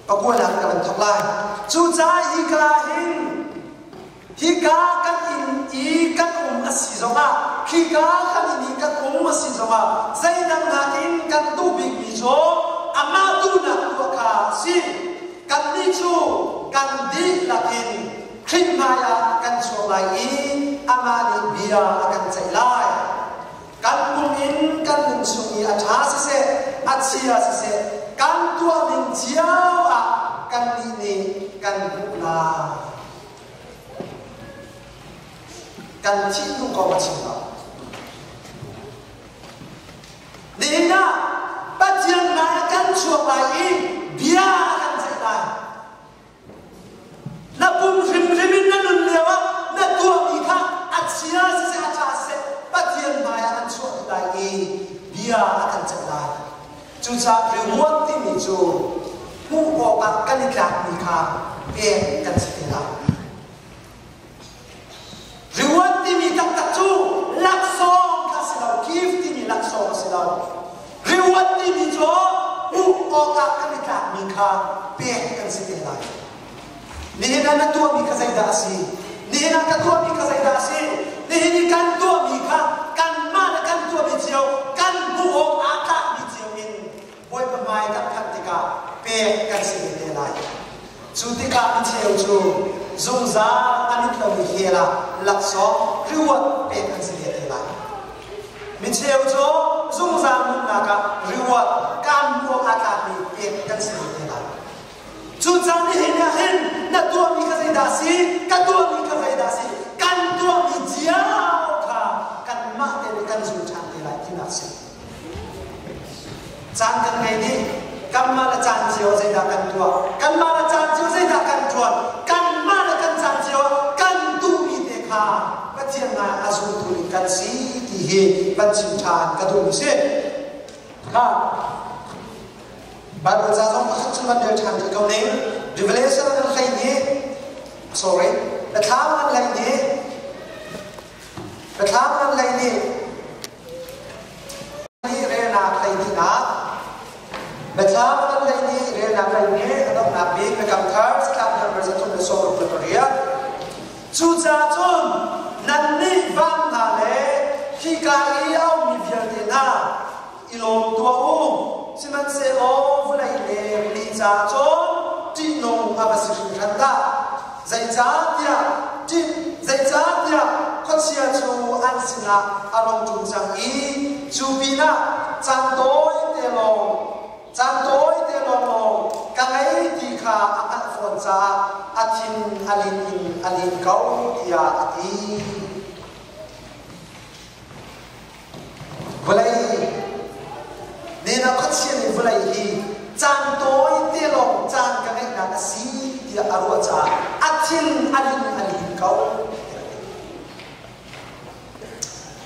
Pakua lan ka ban thok lai. Chu cha hi kla hin. Hi ka kan in I kan asi zonga. Hi ka kan in kan asi zonga. Zai nang na in kan tu big bi jo. Amadu na tuaka si kan ni chu kan di lakin khimaya kan solai amani bia akan cailai kan pumin kan sumi atha se atsia se kan tua min jiao a kan ni kan bula kan chi tu ko ma chi ba ni na Patian na kan chuak lai bia kan sai lai na pum rim rimin na nun lewa na tua mi kha atsia se atha se patian na kan chuak lai bia kan sai lai chu cha reward ti mi chu mu ko ka kan ka mi kha e kan sai lai reward ti mi tak tak chu lak song ka sai โจอุออกากันตามีค่าเปียกันสิเดลัยนี่นั่นตัวมีข้าใจดาสีนี่นั่นกันตัวมีข้าใจดาสีนี่กันตัวมีค่ากันมาและกันตัวมีเจียวกันบุออากามีเจียวอินบอยประมาณกับพันธิกาเปียกันสิเดลัยจุดที่การมีเจียวจูจงซาอันนี้เรามีเฮล่าหลักสองคือว่าเปียกันสิเดลัยมีเชี่ยวโจจงจำมุนากะหรือว่าการมองอากาศมีเอกกันสิ่งเดียวจุดจำนี้เห็นนัดตัวมีกระไรดาสีกันตัวมีกระไรดาสีกันตัวมีเจียวค่ะกันมาเดกันจุดจำที่ไรที่นัดสิจำกันไงดีกันมาละจำเจียวใจดากันตัวกันมาละจำเจียวใจดากันตัวกันมาละกันจำเจียวกันตัวมีเด็กค่ะว่าเจียงนาอาสุตุลิกันสีที่เฮบัญชีทานกระดุมเสียค่ะบางคนจะต้องมาขึ้นมาเดินทางที่เขาเนี่ย revelation อะไรเนี่ย sorry แต่ถามอะไรเนี่ยแต่ถามอะไรเนี่ยนี่เรื่องอะไรที่นะแต่ถามอะไรเนี่ยเรื่องอะไรเนี่ยต้องนับปีไปกับคาร์สกับเรื่องจะต้องไปสอบปริญญาจุดจ้าจนนั่นนี่ฟังนั่นเลยที่กายเอามีเพียงแต่หน้าอีลมตัวอุ้มสิมันเสียโอ้ฝุ่นไอเล่ลีจ้าจนที่นงอาบัสิริขันตาใจจ้าเดียที่ใจจ้าเดียคนเสียจูอันสินะอารมณ์จุนจังอีจูบีน่าจันโต้เตลงจันโต้เตลงกังไอที่ข้าอันฝนจ้าอาทินอลินอลินเกาที่อาทิเวลาเนี่ยนักขัดเสียในเวลาที่จานโต้เตลงจานกันไอ้นักสีที่อารวจ้าอาทินอลินเกา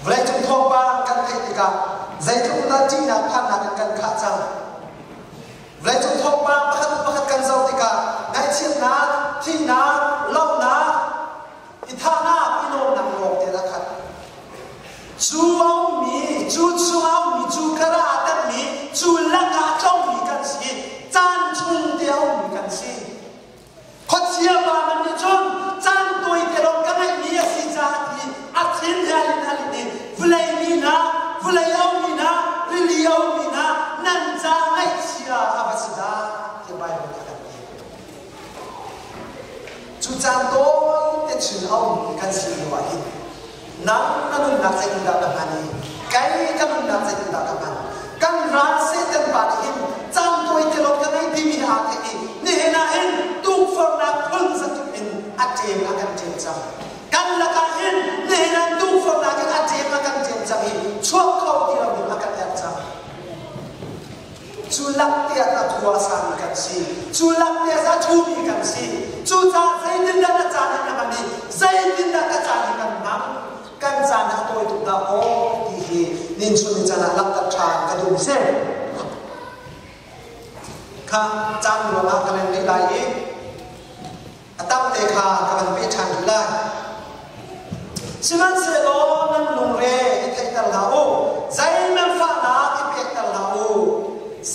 เวลาจงทบางกันให้ดีกันใจจงนาจีนักพันนักกันข้าจังเวลาจงทบางประคัดกันเจ้าดีกันในเชียงนาที่นาเล่านาอิทานาอิโนนังโลกเดรักจูเอามีจูเอามีจูกระอาตัดมีจูลักอาเจ้ามีกันสิจานชุนเดียวมีกันสิขดเสียบามันนี่จนจานตัวเดียวกันไม่มีสิจานที่อาทิตย์อะไรนี่เวลามีนะเวลาเอามีนะเรื่องเอามีนะนั่นจะไม่เสียอาบัติดาที่ไปหมดกันจูจานตัวแต่จูเอามีกันสิว่าหินนั่นนักใจกันดากันนี่ใครกันนักใจกันดากันกันรักเสด็จบาดหินจำตัวเจริญกันให้ดีมีหาที่นี่เห็นนะเห็นตุกฟังนักพึ่งสักทีอาเจมอากันเจมจังกันละกันเห็นนี่เห็นตุกฟังนักอาเจมอากันเจมจังช่วงเขาที่เราอากันแอบจังจุลักเตียตะทัวสามีกันสิจุลักเตียตะทูมีกันสิจุจ่าใจดินดาจานี่กันนี่ใจดินดาจานี่กันมั้งกันจานตัวตุกดาโอที่นินสุนิจานะลักตัดทางกระดุมเส้นข้าจานหลวงอากันในลายตั้งเตคากันไปทางที่ไล่สิมันเสโลนั่นลุงเร่ที่เทตัลลาโอใจมันฟ้านาที่เทตัลลาโอ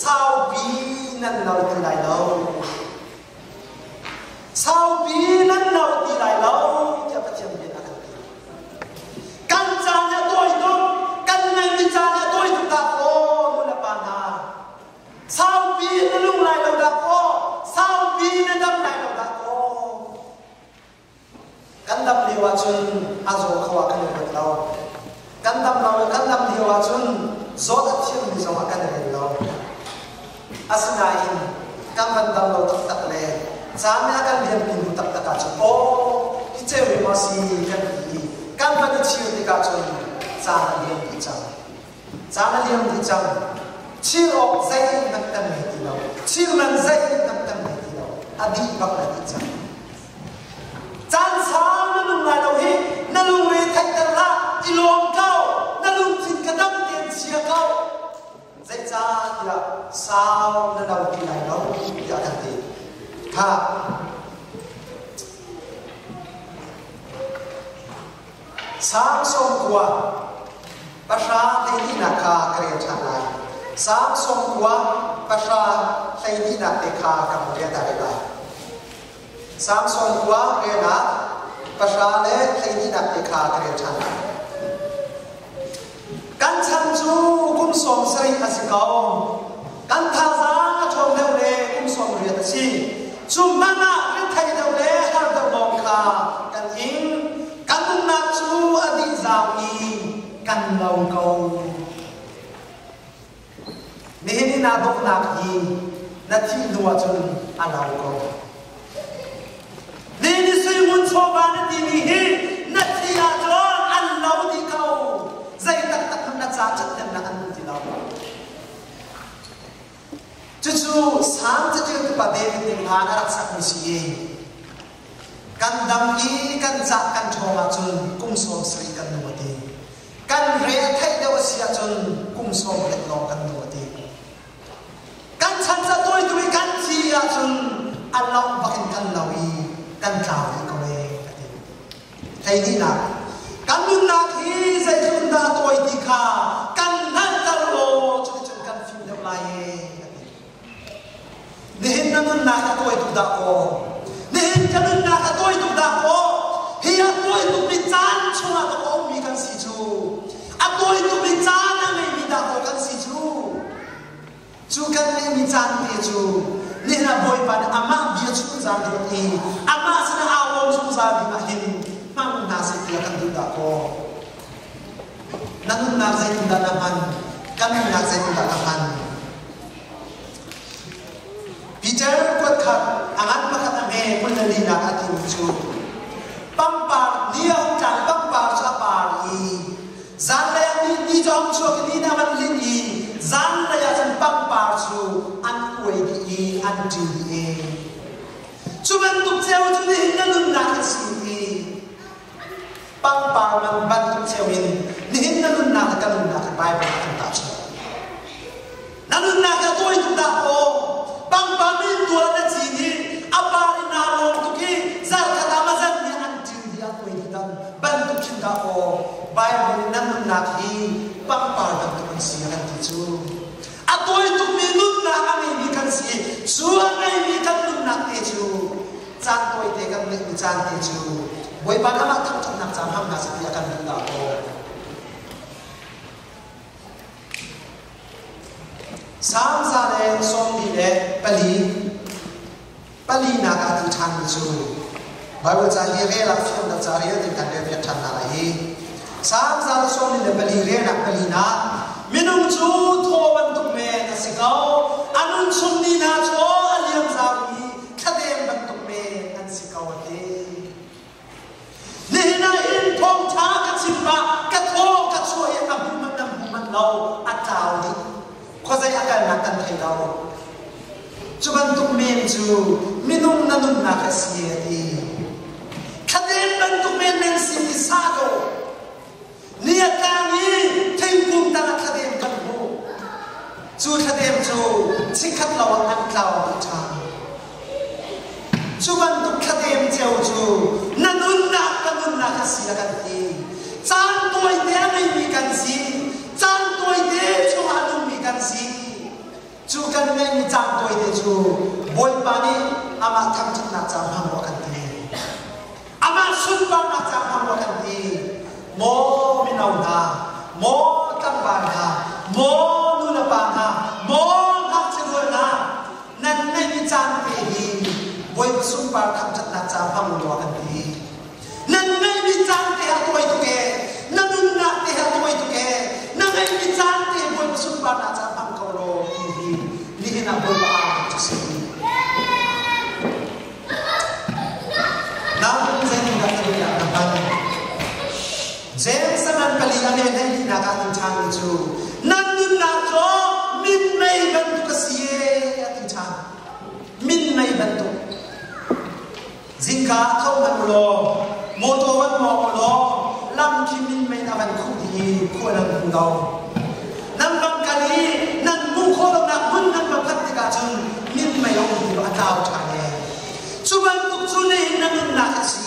สาวบีนั่นเราที่ไล่เราสาวบีนั่นเราที่ไล่เราจะไปเชื่อมเป็นอะไรกันจานเนี่ยตัวอีกตัวกันเงินจานเนี่ยตัวอีกตัวโอ้มุลปานาสาวบีนั่นลุงไล่เราดักโอ้สาวบีนั่นดำไล่เราดักโอ้กันดำเดียวจนอาโจเขาว่ากันเรื่องเรากันดำเรากันดำเดียวจนโซดัดเชื่อมมีสองกันเรื่องเราอาศัยกันดำเราตักเลยสามีกันเรียนเป็นตักกันจนโอ้ที่เจ้าวิมาสีกันดีกันเป็นเชื่อที่กันจนสามีเรียนที่จังสามีเรียนที่จังเชื่อออกใจนักตั้งที่เราเชื่อมันใจนักตั้งที่เราอดีตบักนักที่จังจานสามนั่นลุงนายเราเห็นนั่นลุงเวทัยกันละอีลมเก้านั่นลุงทิ้งกระดับเตียนเสียเก้าใจจ้าที่ละสาวนั่นเราที่ไหนเราอยากกันดีค่ะสามสองตัวประชาในที่นาคาเกลียดชาไน sáng sông qua pasha thay đi nạp để khá cầm ria đại lại sáng sông qua ria nạp pasha lệ thay đi nạp để khá kề chăn căn chăn chú cũng sông sấy asikaw căn tha giá trong đâu lệ cũng sông ria chi chú mana cái thay đâu lệ har đâu bom khá căn in căn nạp chú adi giàu y căn lâu câu nên na đốc nạp hi na thi đua chun alau câu nên suy muốn cho bạn đi đi hi na thi a chon alau đi câu dây tắc tắc na cha chất na ăn đi lau chú sáng cho chơi cái bài đề tiếng Hàn đã sắc như gì căn đam ý căn dạ căn thô mà chun cung sôm sri căn nuột đi căn rẻ thay đâu xia chun cung sôm hết lo căn nuột đi căn chăn ra tôi căn chi ra chun ăn lòng và căn lâu y căn trào đi câu này thầy đi nào căn nun nạc hi dây chun ra tôi đi kha căn nát căn lô chun căn phim đâu lại nên na nun nạc tôi tụ đạo cô nên căn nun nạc tôi tụ đạo cô hi tôi tụ bị chán chung là tôi mi căn si chu tôi tụ bị chán là mi đạo cô căn si chu chú căn này mi chán bia chú nên là bồi bàn ama bia chú giang được thì ama sẽ là ao chú giang đi mà hình mang na sẽ tiệt căn được cô nanun na sẽ được naman căn na sẽ được naman Peter quật khát angan makat ame kulali na atin chú pampar dia hutan pampar sapar i zan la ni jom chu ni na man lin i zan la ya chan pampar chu an koi di an di e chu ban tuk cheu chu ni na lun na ka si i pampar man ban tuk cheu in ni na lun na ka lun na ka bible ka ta chu na lun na ka toi tu da ko pampar min tu na chi ni apar na lo tu ki zar ka ta ma zan ni an di di a koi di dan ban tuk chin da ko bible na lun na ki pampar ban tuk si kan ti chu tôi tụi mình luôn là anh ấy cần gì, chúa anh ấy cần luôn nặng thế chú, chan tôi thế cần mình chan thế chú, với bạn các bạn thằng trong nặng chạm ham là sẽ bị cần luôn đạo cô. Sáng ra đây xong đi đây, Bali na cả thì chan chú, bởi vì cha hiền là phim là cha hiền thì cần để việc chan là gì, sáng ra đây xong đi đây Bali na minung chu tho ban tuk me na sikau anun sum ni na cho aliam zawi khadem ban tuk me an sikau ate ne na in thong tha ka chimba ka tho ka chu e ka bu man lo atao ni ko zai akal na tan thai lo chu ban tuk me chu minung na nun na ka si ate khadem ban tuk me nen si sa do nia ka ni thai kum ta khadem kan ho chu khadem chu chikhat law an klaw tha chu ban tu khadem cheu chu nanun na ka si la kan ti chan toi te mai mi kan si chan toi te chu anu mi kan si chu kan me mi chan toi te chu boy pani ama tham chan na cha ham wa kan ti ama sun ba na cha ham wa kan ti mo mi nau na mo tam ba na mo nu na ba na mo hak che na nan ne mi chan te hi boy sun ba tham chan na cha ham wa kan ti nan ne mi chan te ha toi tu ke nan na te ha toi tu ke nan ne mi chan te boy sun ba na cha ham ko lo hi ni na boy ba tu si na zai ni ga tu ya na ba James sanan kali ane nei na ka tin chan ni chu nan nun na cho min nei ban tu ka sie ya tin chan min nei ban tu zinka thau ban lo moto ban mo lo lam ki min mai na ban khu di khu na khu dau nan ban kali nan mu kho lo na mun nan ba phat ka chun min mai ong di ba tao cha ne chu ban tu chu nei nan nun na ka si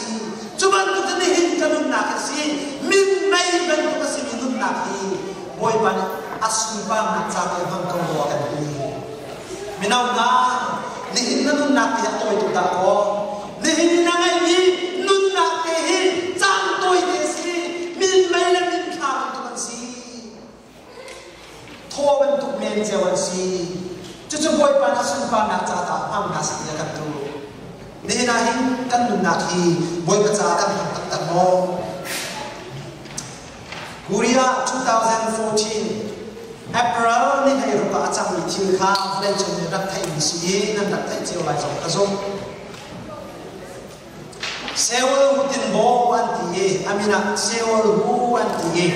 chu ban tu ne hin ka nun na ka si min mai ban tu ka si min nun na ki boy ban asumpa nak cakap hangkau bukan ini. Minau na nihin na nun nak tiyak toy tu tak ko. Nihin na ngay ni nun nak tihin cang toy desi min may lang min kang tu kan si. Thua bentuk men jawan si. Cucu boy pan asumpa nak cakap am kasih dia kan tu. Nihin ahin kan nun nak hi boy kecakap tak tak mo. Korea 2014 April ni hay rupa acang ni thil kha len chon ni rak thai mi si nan rak thai chiu lai jong ka zong Seoul hutin bo an ti amina Seoul hu an ti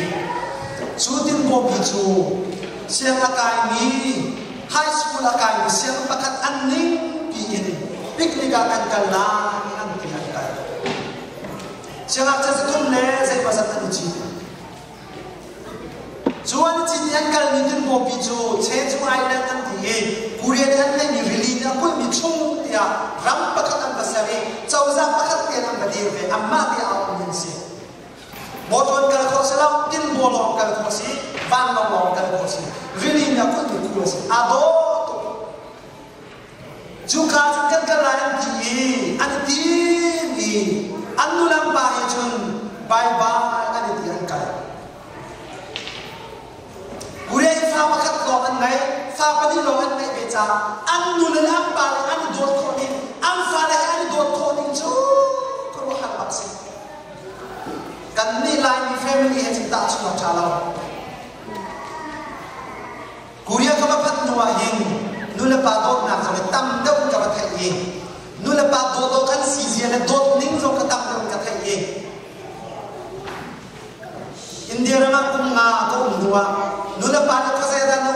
chutin bo bi chu siang akai mi high school akai mi siang pakat anning pi ni picnic akan kala an ti an kai siang acha se tum le sai pasat an chi Juan Jian kal ni tin bo pi chu Jeju Island an ti Korea an le ni release a put mi chung ya ram pakat an basari chau za pakat te an badir ve amma ti a min si moton kal ko sala tin bo lo kal ko si van lo kal ko si release a put mi ku si ado ju ka kan kal an ti an ti ni an nu lam ba ye chun bye bye an ti an kal Korea fa pakat lo an nai fa pa di lo an nai be cha an nu le am pa le an dot ko ni am fa le an dot ko ni chu ko lo han bak si kan ni lai ni family he chi ta chu lo cha lo Korea ka pa phat nu wa yin nu le pa dot na ka le tam dau ka ba thai yin nu le pa dot kan si zi le dot ning zo ka tam dau ka thai yin India rama kum nga ko nuwa nula pa na kasi dan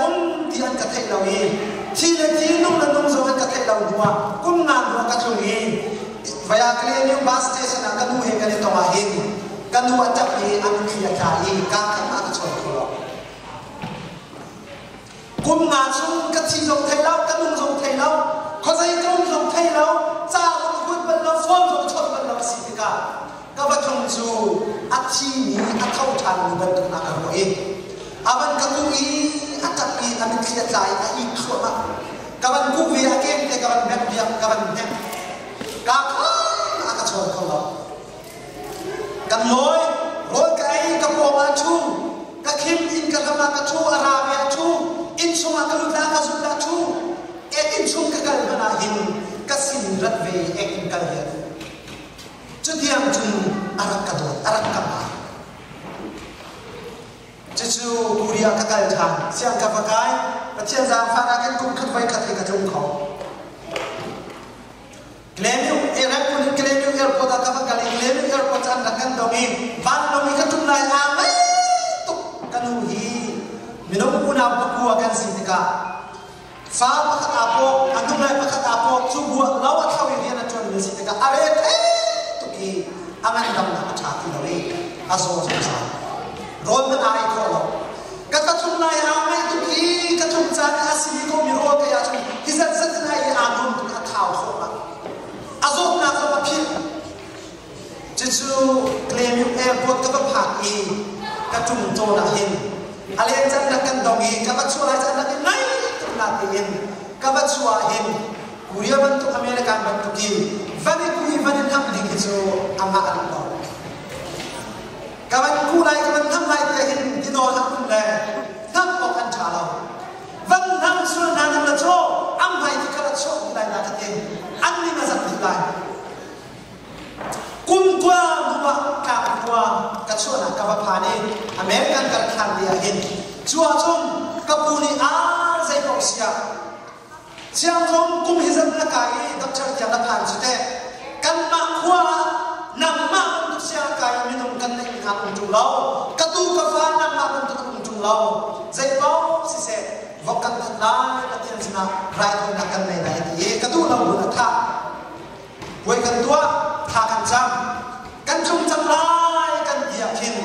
ti an ka thai lawi thi le thi nung na nung zo an ka thai law nuwa kum nga nuwa ka chungi vaya kle ni bus station an ka nu he ka ni to ma hin ka nu a tak ni an khia thai ka ka ma ka chon ko kum nga chung ka thi zo thai law ka nung zo thai law ko sai chung zo thai law cha ko kun ban law phone zo chon ban law si ka ka ba chung chu a chi ni a thau than ni ban tu na ka ro aban katui atapi amin khia lai a I khoma kaban ku vi akem te kaban mek dia kaban mek ka kha aka chon ko lo kan loi roi kai ka po ma chu ka khim in ka lama ka chu arabia chu in suma ka lu ka zu la chu e in sum ka kal bana hin ka sin rat ve ek in kal ya chu diam chu arak ka do arak ka ma Jesu Korea kakal chan siang ka pakai pachian zang fa na kan kum khat vai khat ka chung kho Glenu airport ka pa kali Glenu airport chan na kan domi ban domi ka tum lai a mai tuk kanu hi minum puna paku akan sitika fa pakhat apo antum lai pakhat apo chu bua law thaw yi na chon ni sitika are tu ki aman dam na cha ti lawi aso sa Ron na ai ko lo kata chung lai ha mai tu ki ka chung cha ka si ko mi ro ka ya chung hisat sat na I anum tu ka thao kho ma azok na ka pa phi Jesu claim you airport ka pa phak I ka chung to na hin ale chan na kan dong I ka pa chua chan na ki nai tu na ti hin ka pa chua hin Korea ban tu America ban tu ki vani ku vani tham ding hi so ama an lo Kawan ku lai kawan tham lai te hin di no tham kun le tham ko kan cha lo van nam su na nam la cho am hai ti kala cho lai na te an ni ma zat ti lai kun kwa ba ka kwa ka cho na ka ba pha ni American ka khan dia hin chua chom ka pu ni a zai ko sia siang chom kum hi zat na kai doctor ja na phan chu te kan ma kwa nam ma tu sia kai mi nong kan nei ha ung chung lao ka tu ka fa nam ma kan tu ung chung lao zai bao si se vok kan ta na ka tian sina rai ko na kan nei lai ti ka tu lao na tha wei kan tua tha kan cham kan chung cham lai kan dia khin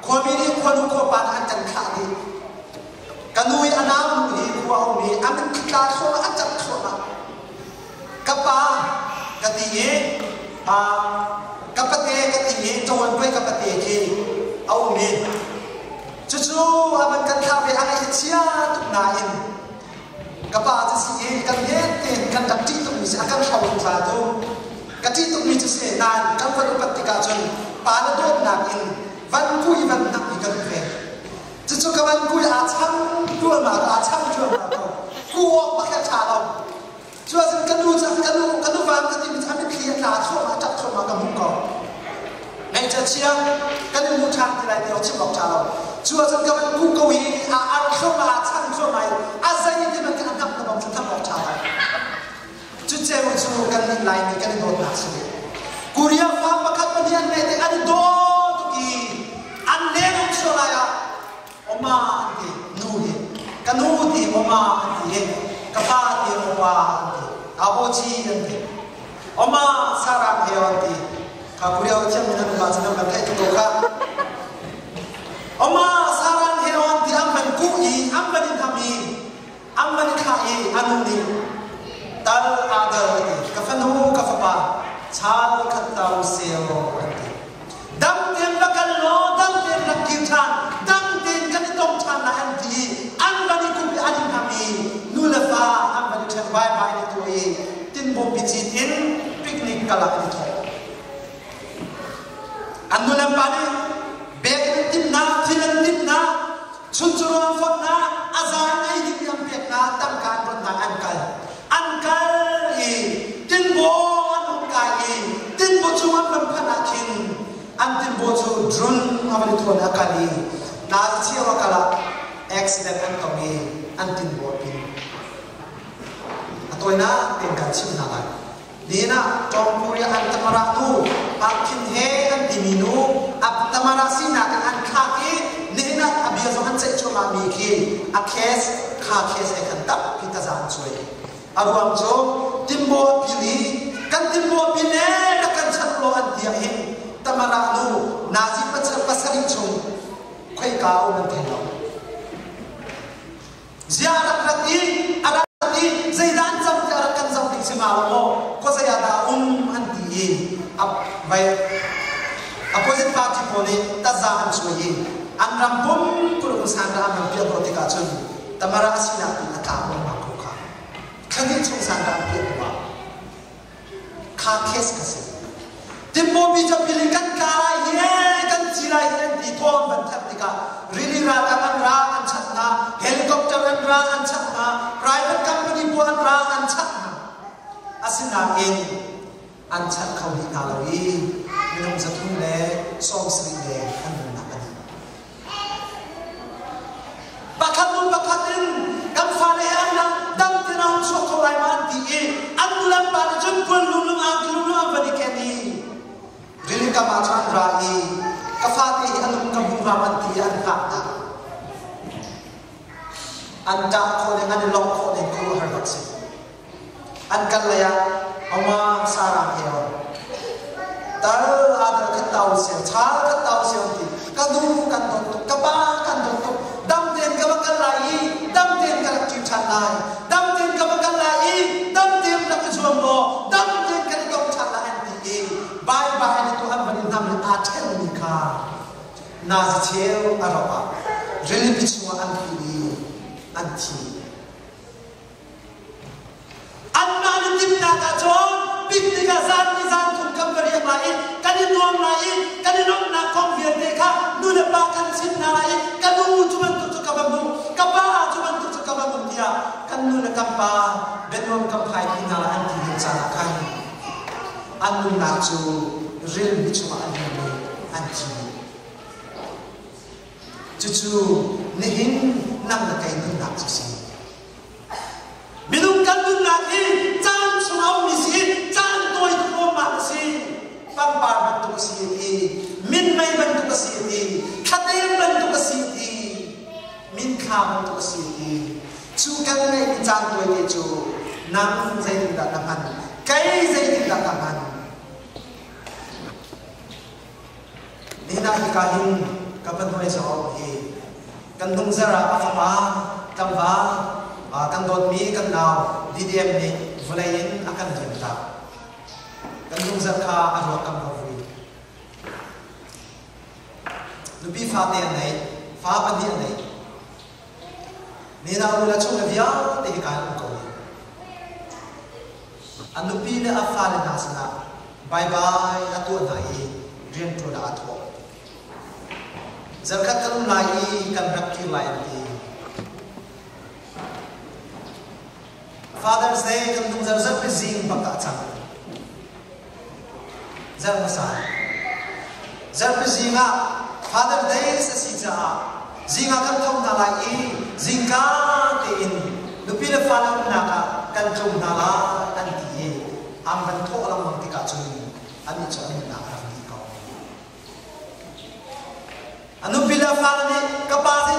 ko mi ni ko nu ko pan an kan kha ni kanui anam ni ko au ni amin ka so a chak so na ka pa ka ti ye kapate kati tawan koi kapate ke au me chu aban kan tha be ana kapag si kan hete kan dati tu misi akan kawin satu kati tu misi se nan kan baru patika jon pada dot nakin van kui van nak ikan fe cucu kawan kui acam dua mata acam dua mata kuok pakai calon cua sen kanu van kati misi ambil kian lah cuma macam cuma kamu kau ngay siang kanu mutan tilai dia cuma calon cua sen kawan ku kau ini cuma acam cuma azai dia macam anak nampak cuma calon cuci musuh kan lain kan dot nak sih Kuria faham makat manian nete ada dot ki anleng solaya oma ante nuhi kanuti oma ante kapati oma ante abochi ante oma sarang he ante kakuria ucap minan bacaan berkai tu kau oma sarang he ante amban kui amban kami amban kai anuni tal ada kafanu kafapa Chal katau seo dam tem bakal lo dam tem lakitan dam tem kan tong chana anti an bani kubi ani kami nulafa an bani chan bai bai ni tu e tin bom bici tin picnic kala ni to an nulam bani bek tin na tin na chunchuro fak na azan ai ni piam pek na tam kan ron na ankal e tin bo tin bocu man panakin antin bocu drone abali tuan akali na siawa kala accident an kami antin botin atoina tengkan simnala dina tongpuri an tamara tu akin he an diminu ab tamara sina kan an khaki nina abiazo han che choma mi ki a case kha case kan tap kita zan choi aruam jo timbo pili kan timbo pile kan chatlo an dia hin tamara nu nazi pasari chung khoi ka o man thelo ziarat arati zaidan jam kan jam ti sima mo ko zayada an di ab bai opposite party pole ta za an choi an rampum puru sanga am pia protika chun tamara asina ta ka ma ko ka khani chung sanga pia ba Kakes kasi. Timbo bija pilikan kara ye kan sila ye di tuan bantat tika. Really rata kan ra an chatna, helicopter kan ra an chatna, private company buan ra an chatna. Asina in an chat kau di kalawi minum zatun le som sri le kan nakan. Bakatin kan fale ana dam tinang so kolai man di andulam pada jempol lulung abadi keni really kamachan rai kafati anum kabung raman ti an hakta anda ko dengan long ko ne ko har bakse an kalaya ama sarang heo tar ada ketau se chal ketau se ti kadu kan to kaba kan to dam den ka bakal lai dam den ka chi chanai dam den ka bakal lai dam den ka chuam lo dam den ka tong chala an ti bai bai ni tu han ban nam a thel ni kha na zi cheu araba really bichwa an ti anti anna ni tim na ka chon picnic a zan ni zan tum kam bari mai kan nom na kom vie de kha nu le ba kan sin na lai kan nu tu ban tu ka ba mu ka ba tu ban tu ka ba mu dia kan nu le kam pa benom kam phai ki na an ti hin cha kan an nu na chu real bichwa an ni anti chu ni hin nam na kai nu na chu si minum kan nu na ki chan sumau mi si chan toi ko ma si pam par ban tu si ti min mai ban tu si ti khatem ban tu si ti min kha ban tu si ti chu kan nei mi chan toi ti chu nam zai da na man kai zai da na man nina hi ka hin ka ban noi so hi kan dung zara pa pa tam ba kan dot mi kan naw DDM ni vulain akan jenta kan dung zakha aro kam bawi nubi fa te nei fa pa di nei Nina mula chung via te kai ko. Anu pile afale nasna. Bye bye atu nai rian tu na atho. Zarkat kan nai kan rakki lai ti. Father's Day kan tung zar pizing baka chang. Zar masa. Zar pizinga Father Day sa sija. Zinga kan thong na lai zingka te in. Nupi le fala na ka kan chung na la an ti. Am ban tho lang mang ti ka chung. Ani cho ani na ram ti ko. Anu pila fala ni kapasi